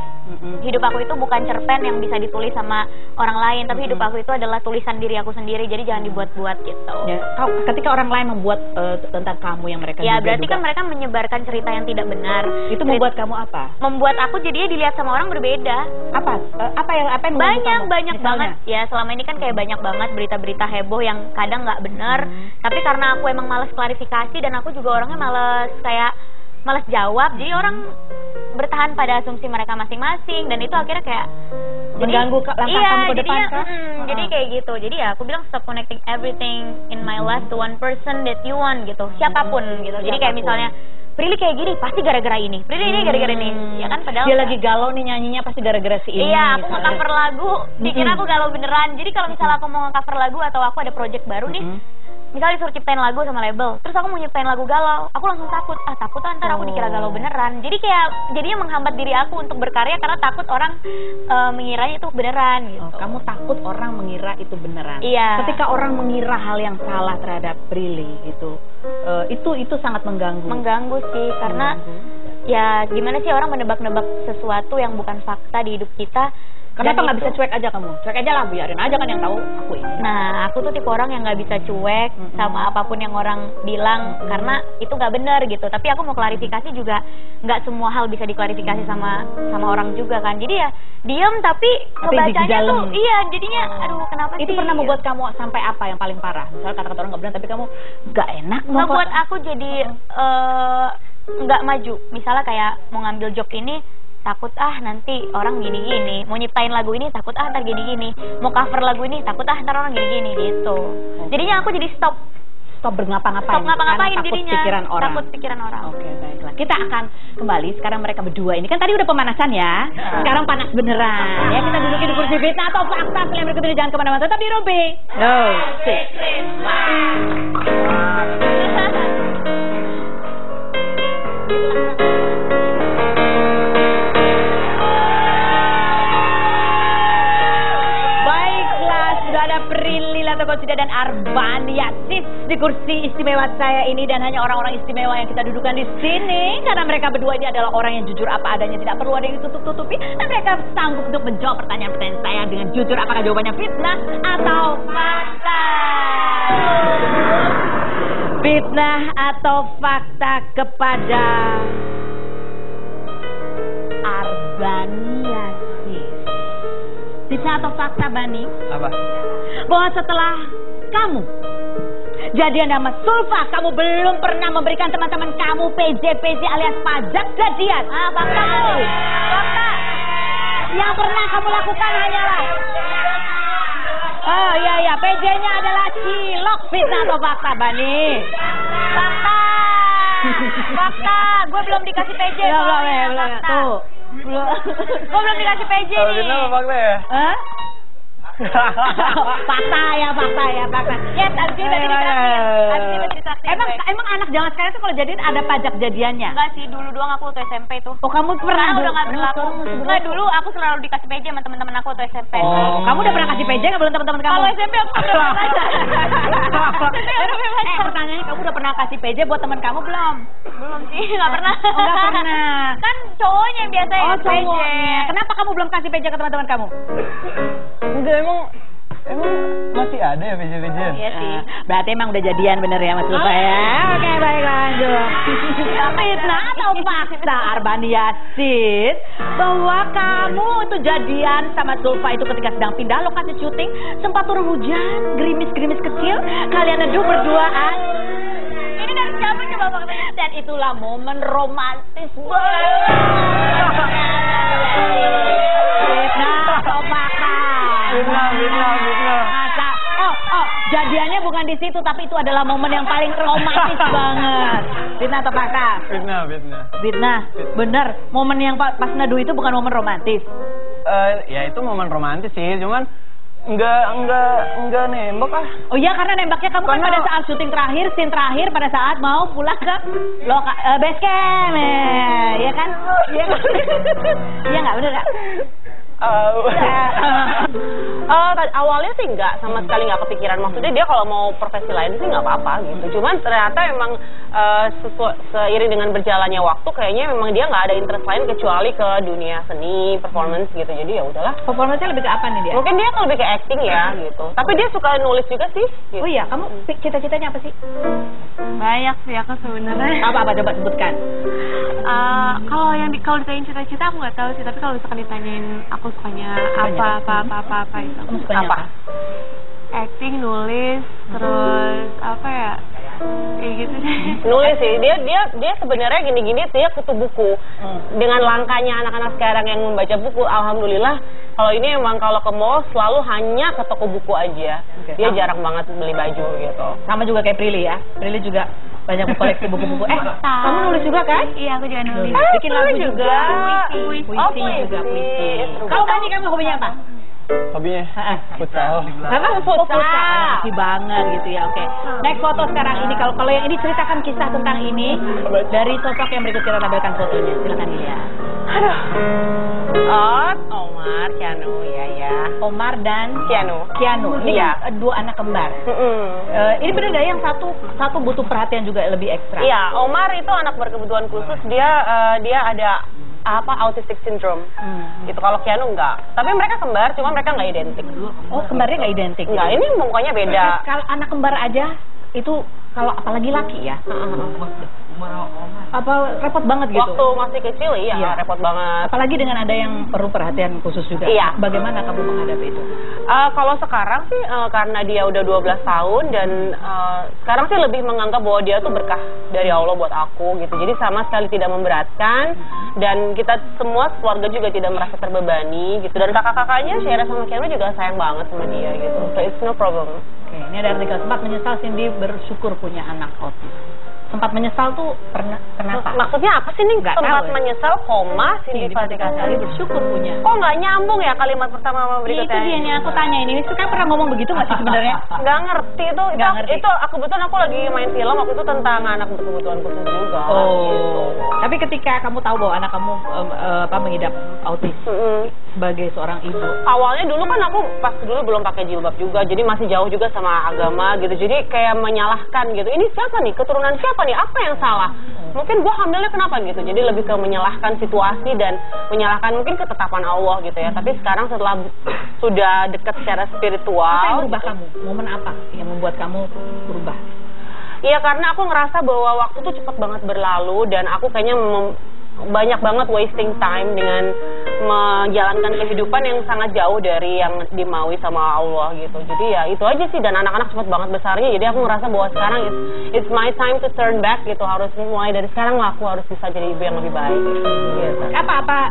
Hidup aku itu bukan cerpen yang bisa ditulis sama orang lain, tapi hidup aku itu adalah tulisan diri aku sendiri. Jadi jangan dibuat-buat gitu. Ya, ketika orang lain membuat tentang kamu yang mereka Ya juga berarti kan mereka menyebarkan cerita yang tidak benar. itu membuat kamu apa? Membuat aku jadinya dilihat sama orang berbeda. Apa yang mengganggu kamu? Banyak Misalnya? banget ya, selama ini kan kayak banyak banget berita-berita heboh yang kadang nggak benar, tapi karena aku emang males klarifikasi dan aku juga orangnya males jawab, jadi orang bertahan pada asumsi mereka masing-masing, dan itu akhirnya kayak mengganggu langkah kamu ke depan kah? Jadi kayak gitu. Jadi ya aku bilang stop connecting everything in my life to one person that you want gitu, siapapun gitu. Jadi kayak misalnya Prilly kayak gini pasti gara-gara ini, Prilly ini gara-gara ini, ya kan? Padahal dia lagi galau nih nyanyinya pasti gara-gara si ini. iya, aku misalnya. nge-cover lagu, dikira aku galau beneran. Jadi kalau misalnya aku mau nge-cover lagu atau aku ada project baru nih, misalnya disuruh ciptain lagu sama label, terus aku mau nyiptain lagu galau, aku langsung takut. Takut ntar aku dikira galau beneran. Jadi kayak jadinya menghambat diri aku untuk berkarya karena takut orang mengiranya itu beneran gitu. Kamu takut orang mengira itu beneran. Iya. Ketika orang mengira hal yang salah terhadap Prilly gitu, itu sangat mengganggu. Mengganggu sih, karena ya gimana sih orang menebak-nebak sesuatu yang bukan fakta di hidup kita. Kenapa Dan nggak bisa cuek aja kamu? Cuek aja lah, biarin aja kan yang tahu aku ini. Nah, aku tuh tipe orang yang nggak bisa cuek sama apapun yang orang bilang karena itu nggak benar gitu. Tapi aku mau klarifikasi juga, nggak semua hal bisa diklarifikasi sama orang juga kan. Jadi ya diem tapi di ngebacanya dalam. tuh iya jadinya aduh kenapa sih? Itu pernah membuat kamu sampai apa yang paling parah? Misalnya kata-kata orang nggak benar tapi kamu nggak enak. Ngebuat aku jadi nggak maju. Misalnya kayak mau ngambil job ini takut nanti orang gini-gini, mau nyiptain lagu ini takut ntar gini-gini, mau cover lagu ini takut ntar orang gini-gini gitu. Jadinya aku jadi stop berngapa-ngapain. Stop ngapa-ngapain Takut jadinya. pikiran orang. Takut pikiran orang. Oke, baiklah. Kita akan kembali sekarang mereka berdua ini. Kan tadi udah pemanasan ya. Sekarang panas beneran. Ya, kita dudukin di kursi fitnah atau fakta. Selain berikut ini jangan kemana-mana. Tetap di Ruby. Baiklah, sudah ada Prilly Latukonsida dan Arbani Yasis di kursi istimewa saya ini, dan hanya orang-orang istimewa yang kita dudukan di sini karena mereka berdua ini adalah orang yang jujur apa adanya, tidak perlu ada yang ditutup-tutupi, dan mereka sanggup untuk menjawab pertanyaan-pertanyaan saya dengan jujur. Apakah jawabannya fitnah atau fakta? Fitnah atau fakta kepada Arbani Yasis? Fitnah atau fakta, Bani? Apa? Bahwa setelah kamu jadian sama Sulfa, kamu belum pernah memberikan teman-teman kamu PJ alias pajak gajian. Fakta. Fakta. Yang pernah kamu lakukan hanyalah PJ-nya adalah cilok. Fitnah atau fakta, Bani? Fakta. Fakta. Gue belum dikasih PJ. Belum. Tuh. Gue belum dikasih PJ Kalau nih. Fitnah apa fakta ya? Hah? fakta ya. Yes, abis ini tadi ditraktir. Emang anak zaman sekarang tuh kalau jadian ada pajak jadiannya? Enggak sih, dulu doang aku waktu SMP tuh. Oh, kamu pernah? Udah nggak berlaku. Enggak, dulu aku selalu dikasih PJ sama teman-teman aku waktu SMP. Oh, kamu udah pernah kasih PJ nggak belum teman-teman kamu? Kalau SMP aku udah pernah. Pertanyaannya, kamu udah pernah kasih PJ buat teman kamu belum? Belum sih, nggak pernah. Nggak pernah. Kan cowoknya yang biasa yang PJ. Cowoknya. Kenapa kamu belum kasih PJ ke teman-teman kamu? Enggak, emang masih ada ya PJ-PJ-an? Iya sih. Berarti emang udah jadian bener ya Mas Lupa ya? Oke, baik, lanjut. Fitnah atau fakta, Arbani Yasis, bahwa kamu itu jadian sama Sulfa itu ketika sedang pindah lokasi syuting, sempat turun hujan, gerimis-gerimis kecil, kalian neduh berduaan. Ini dari siapa coba faktanya? Dan itulah momen romantis banget. Fitnah atau fakta? Fitnah. Masa, jadiannya bukan di situ, tapi itu adalah momen yang paling romantis banget. Fitnah atau fakta? Fitnah. Bener, momen yang pas neduh itu bukan momen romantis. Ya itu momen romantis sih, cuman enggak nembak ah. Oh iya, karena nembaknya kamu kan pada saat syuting terakhir, scene terakhir, pada saat mau pulang ke base camp, ya kan? Iya nggak, bener nggak? Awalnya sih enggak, sama sekali nggak kepikiran. Maksudnya dia kalau mau profesi lain sih nggak apa-apa gitu. Cuman ternyata emang seiring dengan berjalannya waktu, kayaknya memang dia nggak ada interest lain kecuali ke dunia seni, performance gitu. Jadi ya udahlah. Performance-nya lebih ke apa nih dia? Mungkin dia lebih ke acting ya gitu. Tapi dia suka nulis juga sih. Gitu. Oh iya, kamu cita-citanya apa sih? Banyak sih aku sebenarnya. Apa coba sebutkan? Kalau ditanyain cita-cita aku nggak tahu sih, tapi kalau misalkan ditanyain aku sukanya apa itu. Kamu sukanya apa? Acting, nulis, terus apa ya? Kayak gitu deh. Nulis sih, dia sebenarnya gini-gini dia kutu buku. Dengan langkahnya anak-anak sekarang yang membaca buku, alhamdulillah. Kalau ini emang kalau ke mall selalu hanya ke toko buku aja. Dia jarang banget beli baju gitu. Sama juga kayak Prilly ya. Prilly juga banyak koleksi buku-buku. Kamu nulis juga kan? Iya, aku juga nulis. Bikin lagu juga. Puisi. Juga puisi. Kamu Bani, kamu hobinya apa? Hobinya futsal. Apa? Futsal. Asik banget gitu ya. Oke. Next foto sekarang ini. Kalau yang ini ceritakan kisah tentang ini dari sosok yang berikut, kita tampilkan fotonya. Silakan dilihat. Aduh. Omar, Keanu, ya. Omar dan Keanu. Ini Iya. kan dua anak kembar. Ini benar nggak yang satu butuh perhatian juga lebih ekstra? Iya, Omar itu anak berkebutuhan khusus. Dia ada autistic syndrome. Gitu. Kalau Keanu enggak. Tapi mereka kembar, cuma mereka nggak identik. Oh, kembarnya nggak identik? Enggak, ini mukanya beda. Kalau anak kembar aja itu, kalau apalagi laki ya, apa repot banget gitu. Waktu masih kecil iya. Repot banget. Apalagi dengan ada yang perlu perhatian khusus juga. Iya. Bagaimana kamu menghadapi itu? Kalau sekarang sih karena dia udah 12 tahun dan sekarang sih lebih menganggap bahwa dia tuh berkah dari Allah buat aku gitu. Jadi sama sekali tidak memberatkan dan kita semua keluarga juga tidak merasa terbebani gitu. Dan kakak-kakaknya Syera sama Keanu juga sayang banget sama dia gitu. So it's no problem. Oke, ini ada artikel sempat menyesal Cindy bersyukur punya anak autis. Sempat menyesal tuh kenapa? Maksudnya apa sih nih? Nggak Sempat tahu, ya. menyesal, Cindy Fatika Sari bersyukur punya. Kok nggak nyambung ya kalimat pertama sama Ya, itu berikutnya? dia yang aku tanya ini. Itu kan pernah ngomong begitu nggak sih sebenarnya? Nggak ngerti itu. Nggak ngerti. Itu kebetulan aku lagi main film waktu itu tentang anak berkebutuhan khusus juga. Gitu. Tapi ketika kamu tahu bahwa anak kamu mengidap autis sebagai seorang ibu, Awalnya dulu kan aku pas dulu belum pakai jilbab juga, jadi masih jauh juga sama agama gitu. Jadi kayak menyalahkan gitu. Ini siapa nih? Keturunan siapa nih? Apa yang salah? Mungkin gua hamilnya kenapa gitu. Jadi lebih ke menyalahkan situasi dan menyalahkan mungkin ketetapan Allah gitu ya. Tapi sekarang setelah sudah dekat secara spiritual, apa yang merubah kamu? Momen apa yang membuat kamu berubah? Iya, karena aku ngerasa bahwa waktu tuh cepet banget berlalu dan aku kayaknya banyak banget wasting time dengan menjalankan kehidupan yang sangat jauh dari yang dimaui sama Allah gitu. Jadi ya itu aja sih, dan anak-anak cepet banget besarnya. Jadi aku ngerasa bahwa sekarang it's my time to turn back gitu. Harus mulai dari sekarang lah, aku harus bisa jadi ibu yang lebih baik gitu. Apa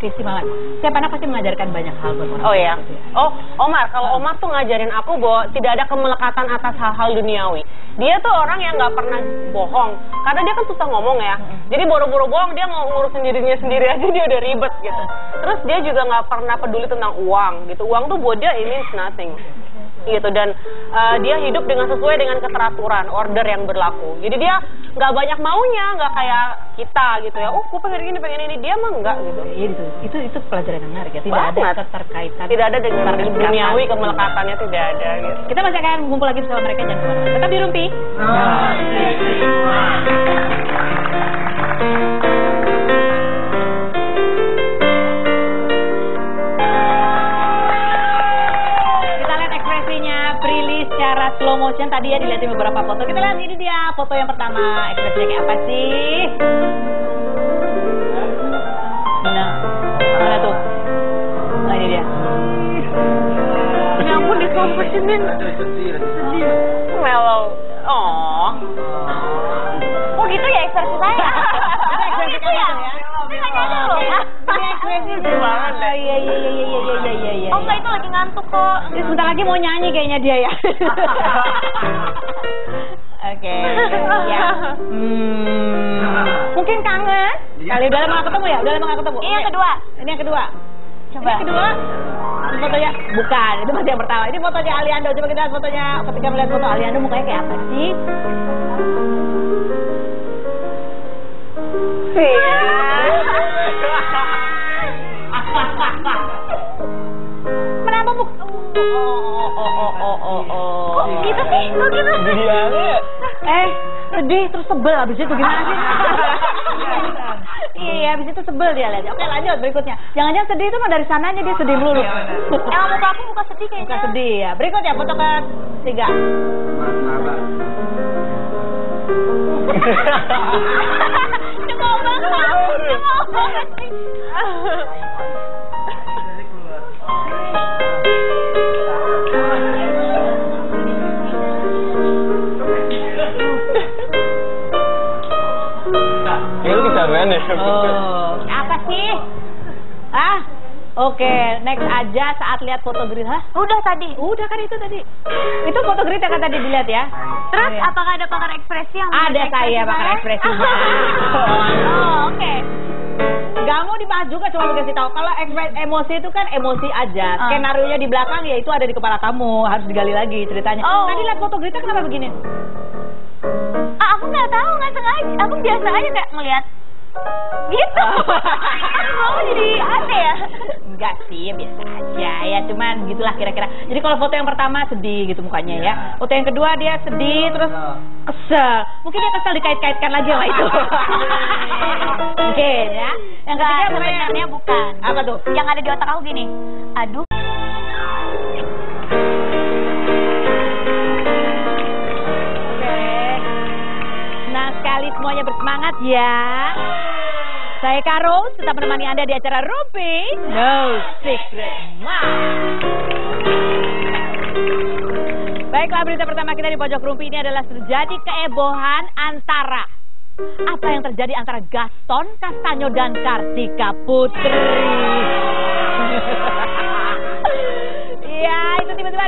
keistimewaan? Setiap anak pasti mengajarkan banyak hal buat orang. Oh iya. Oh, Omar, kalau Omar tuh ngajarin aku bahwa tidak ada kemelekatan atas hal-hal duniawi. Dia tuh orang yang nggak pernah bohong, karena dia kan susah ngomong ya. Jadi boro-boro bohong, dia ngurusin dirinya sendiri aja dia udah ribet gitu. Terus dia juga nggak pernah peduli tentang uang gitu. Uang tuh buat dia it means nothing gitu. Dan dia hidup sesuai dengan keteraturan, order yang berlaku. Jadi dia nggak banyak maunya, nggak kayak kita gitu ya. Gue pengen ini. Dia mah enggak gitu. Iya gitu. Itu pelajaran yang menarik ya. Tidak ada keterkaitan. Tidak ada dengan duniawi, kemelekatannya tidak ada gitu. Kita masih akan ngumpul lagi bersama mereka, jangan kemana-mana. Tetap di Rumpi. Kita lihat ekspresinya Prilly secara slow motion. Tadi ya dilihatin beberapa foto. Kita lihat ini dia foto yang pertama. Ekspresinya kayak apa sih? Nah, mana tuh? Nah, ini dia. Ya ampun, dikompresin. Mellow. Oh. Oh gitu ya ekspresi saya. Oh gitu ya? Ini ekspresi banget deh. Iya. Oh enggak, itu lagi ngantuk kok. Ini sebentar lagi mau nyanyi kayaknya dia ya. Oke, ya. Mungkin kangen. Kali udah lama gak ketemu ya? Udah lama gak ketemu? Ini yang kedua. Ini yang kedua. Coba. Ini yang kedua. Ini fotonya. Bukan, itu masih yang pertama. Ini fotonya Aliando. Coba kita lihat fotonya. Ketika melihat foto Aliando, mukanya kayak apa sih? Kenapa bu? Kok gitu sih? Kok gitu? Sedih terus sebel, abis itu gimana sih? Iya, abis itu sebel dia lihat. Oke, lanjut berikutnya. Jangan-jangan sedih itu mah dari sananya dia sedih melulu. Emang muka aku muka sedih kayaknya. Muka sedih ya. Berikutnya foto ketiga. Cuma banget sih. Ya lu kecapean deh. Apa sih? Oke, next aja saat lihat foto Grita. Udah tadi. Udah kan itu tadi. Itu foto Grita kan tadi dilihat ya. Terus Iya. apakah ada pakar ekspresi yang Ada saya pakar ekspresi. Oh, oke. Gak mau dibahas juga, cuma dikasih tahu. Kalau emosi itu kan emosi aja. Skenario nya di belakang ya itu ada di kepala kamu, harus digali lagi ceritanya. Oh. Tadi lihat foto Grita kenapa begini? Aku nggak tahu, nggak sengaja. Aku biasa aja kayak ngeliat gitu. Kamu jadi aneh ya? Enggak sih, biasa aja ya, cuman gitulah kira-kira. Jadi kalau foto yang pertama sedih gitu mukanya ya. Foto yang kedua dia sedih terus kesel. Mungkin dia kesel dikait-kaitkan lagi sama itu. Mungkin ya. Yang ketiga Sebenarnya bukan. apa tuh? Yang ada di otak aku gini. Aduh. Senang sekali semuanya bersemangat ya. Saya Karo, tetap menemani Anda di acara Rumpi No Secret. Baiklah, berita pertama kita di pojok Rumpi ini adalah terjadi kehebohan antara apa yang terjadi antara Gaston Castanyo dan Kartika Putri. Ya, itu tiba-tiba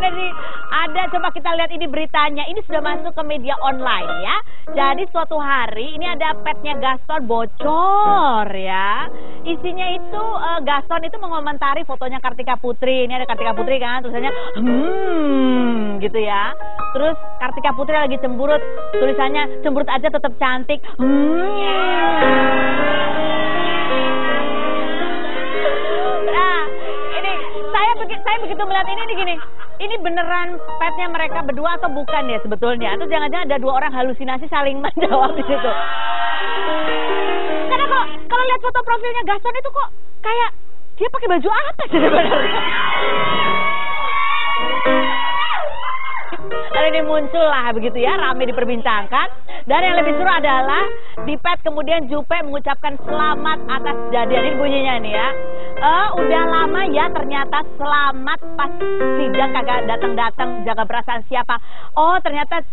ada coba kita lihat ini beritanya. Ini sudah masuk ke media online ya. Jadi suatu hari ini ada petnya Gaston bocor ya. Isinya itu Gaston itu mengomentari fotonya Kartika Putri. Ini ada Kartika Putri kan, tulisannya gitu ya. Terus Kartika Putri lagi cemburut, tulisannya cemburut aja tetap cantik. Nah, ini saya begitu melihat ini gini. Ini beneran petnya mereka berdua atau bukan ya sebetulnya? Atau jangan-jangan ada dua orang halusinasi saling menjawab di situ? Karena kalau lihat foto profilnya Gaston itu kok kayak dia pakai baju apa sih sebenarnya? Lalu ini muncul lah begitu ya, rame diperbincangkan. Dan yang lebih seru adalah di pet kemudian Jupe mengucapkan selamat atas kejadian ini bunyinya nih ya. Udah lama ya ternyata selamat pas sidang kagak datang-datang jaga perasaan siapa. Oh ternyata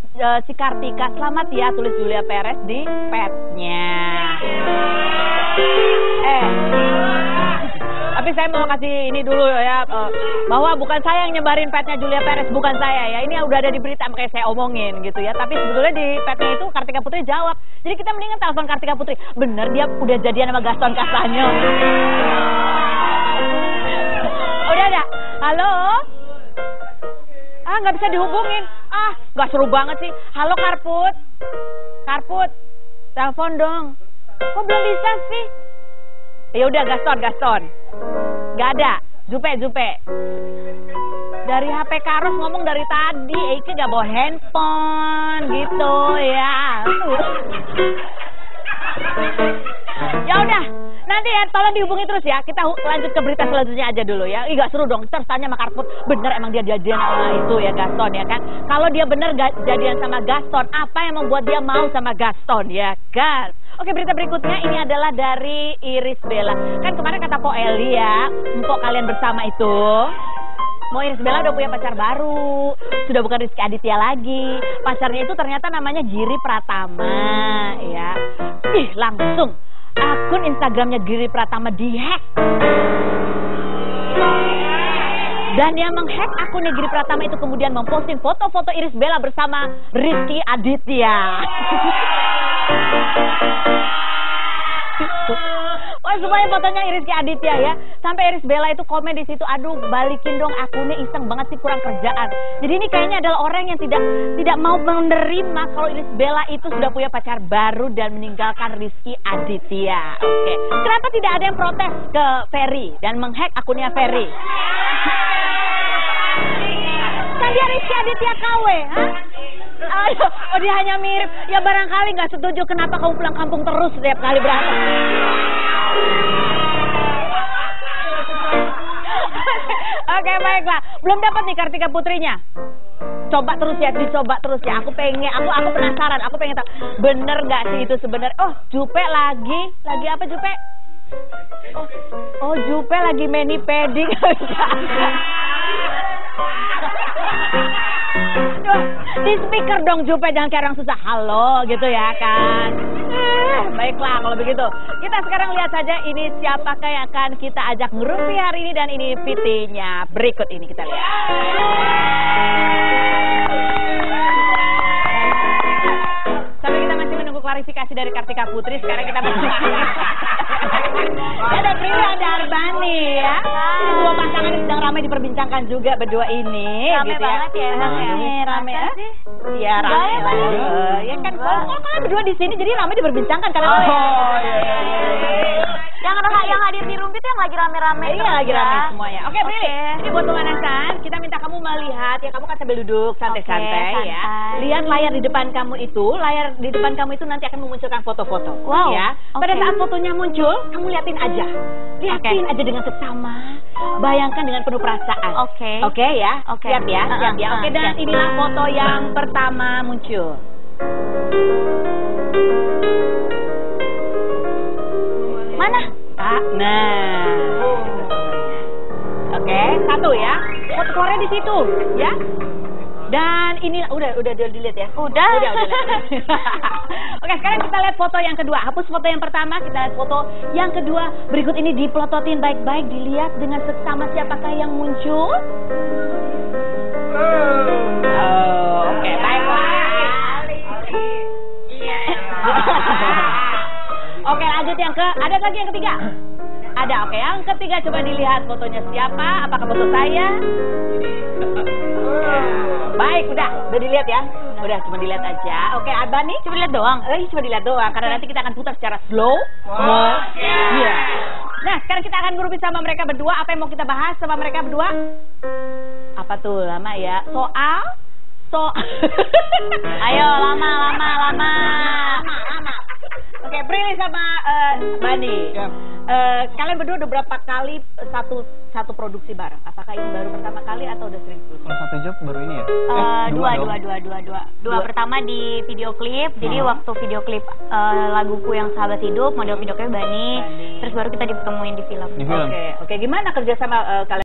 si Kartika selamat ya, tulis Julia Perez di petnya. Tapi saya mau kasih ini dulu ya, bahwa bukan saya yang nyebarin petnya Julia Perez, bukan saya ya. Ini udah ada di berita makanya saya omongin gitu ya. Tapi sebetulnya di petnya itu Kartika Putri jawab. Jadi kita mendingan telepon Kartika Putri. Bener dia udah jadian sama Gaston Castanyo. Udah ada. Halo? Nggak bisa dihubungin. Nggak seru banget sih. Halo Karput. Karput. Telepon dong. Kok belum bisa sih? Ya udah Gaston. Gak ada. Jupe. Dari HP Karos ngomong dari tadi. Eike gak bawa handphone gitu ya. Ya udah. Nanti ya tolong dihubungi terus ya. Kita lanjut ke berita selanjutnya aja dulu ya. Gak seru dong. Terus tanya sama Karput. Bener emang dia jadian sama itu ya Gaston ya kan. Kalau dia bener jadian sama Gaston, apa yang membuat dia mau sama Gaston ya kan. Oke, berita berikutnya ini adalah dari Iris Bella. Kan kemarin kata Po Eli ya, empok kalian bersama itu, mau Iris Bella udah punya pacar baru, sudah bukan Rizky Aditya lagi. Pacarnya itu ternyata namanya Giri Pratama ya. Langsung akun Instagramnya Giri Pratama dihack. Dan yang menghack akunnya Giri Pratama itu kemudian memposting foto-foto Iris Bella bersama Rizky Aditya. Wah, semuanya fotonya Rizky Aditya ya. Sampai Iris Bella itu komen di situ, aduh balikin dong akunnya, iseng banget sih, kurang kerjaan. Jadi ini kayaknya adalah orang yang tidak mau menerima kalau Iris Bella itu sudah punya pacar baru dan meninggalkan Rizky Aditya. Oke. Kenapa tidak ada yang protes ke Ferry dan menghack akunnya Ferry? Kan dia Rizky Aditya KW, hah? Oh dia hanya mirip. Ya barangkali nggak setuju kenapa kamu pulang kampung terus setiap kali berantem. Oke, baiklah. Belum dapat nih Kartika Putrinya. Coba terus ya, dicoba terus ya. Aku penasaran. Aku pengen tahu bener nggak sih itu sebenarnya. Oh, Jupe lagi apa Jupe? Oh Jupe lagi mani padding. Di speaker dong Jupe, jangan kayak orang susah. Halo gitu ya kan. Baiklah kalau begitu. Kita sekarang lihat saja ini siapakah yang akan kita ajak ngerumpi hari ini dan ini VT-nya berikut ini kita lihat. Sampai kita masih menunggu klarifikasi dari Kartika Putri. Sekarang kita ada Prilly, ada Arbani ya. Ini dua pasangan yang sedang ramai diperbincangkan juga berdua ini. Rame gitu banget ya, emang ya. Rame ya. Masa sih? Iya rame lah. Ya kan kalau kalian berdua di sini jadi ramai diperbincangkan karena Yang hadir di Rumpi tuh yang lagi rame-rame. Iya lagi rame semuanya. Oke, Prilly. Ini buat pemanasan, kita minta kamu melihat ya, kamu kan sambil duduk santai-santai Oke, ya. santai. Lihat layar di depan kamu itu, nanti akan memunculkan foto-foto. Wow, Ya. Pada oke. saat fotonya muncul, kamu liatin aja. Liatin aja dengan seksama. Bayangkan dengan penuh perasaan. Oke. Oke ya. Oke. Siap ya, siap ya. Oke, dan siap. inilah foto yang pertama muncul. Mana? Nah. Oke, satu ya. Foto keluarnya di situ, ya. Dan ini udah dilihat ya. Udah. Oke, sekarang kita lihat foto yang kedua. Hapus foto yang pertama, kita lihat foto yang kedua. Berikut ini dipelototin baik-baik, dilihat dengan seksama siapakah yang muncul. Oke, baiklah. Oke, lanjut ada lagi yang ketiga? Ada, oke. Yang ketiga coba dilihat fotonya siapa? Apakah foto saya? Baik, udah dilihat ya. Udah, cuma dilihat aja. Oke, Arbani, cuma dilihat doang. Cuma dilihat doang, karena nanti kita akan putar secara slow. Iya. Nah, sekarang kita akan ngerubin sama mereka berdua. Apa yang mau kita bahas sama mereka berdua? Apa tuh, lama ya? Soal. Ayo, lama. Oke, Prilly sama Bani. Kalian berdua udah berapa kali satu produksi bareng? Apakah ini baru pertama kali atau udah sering? Kalau satu job baru ini ya? Dua. Pertama di video klip. Jadi waktu video klip laguku yang Sahabat Hidup, model video klip Bani. Terus baru kita ditemuin di film. Di film. Oke. Gimana kerja sama kalian?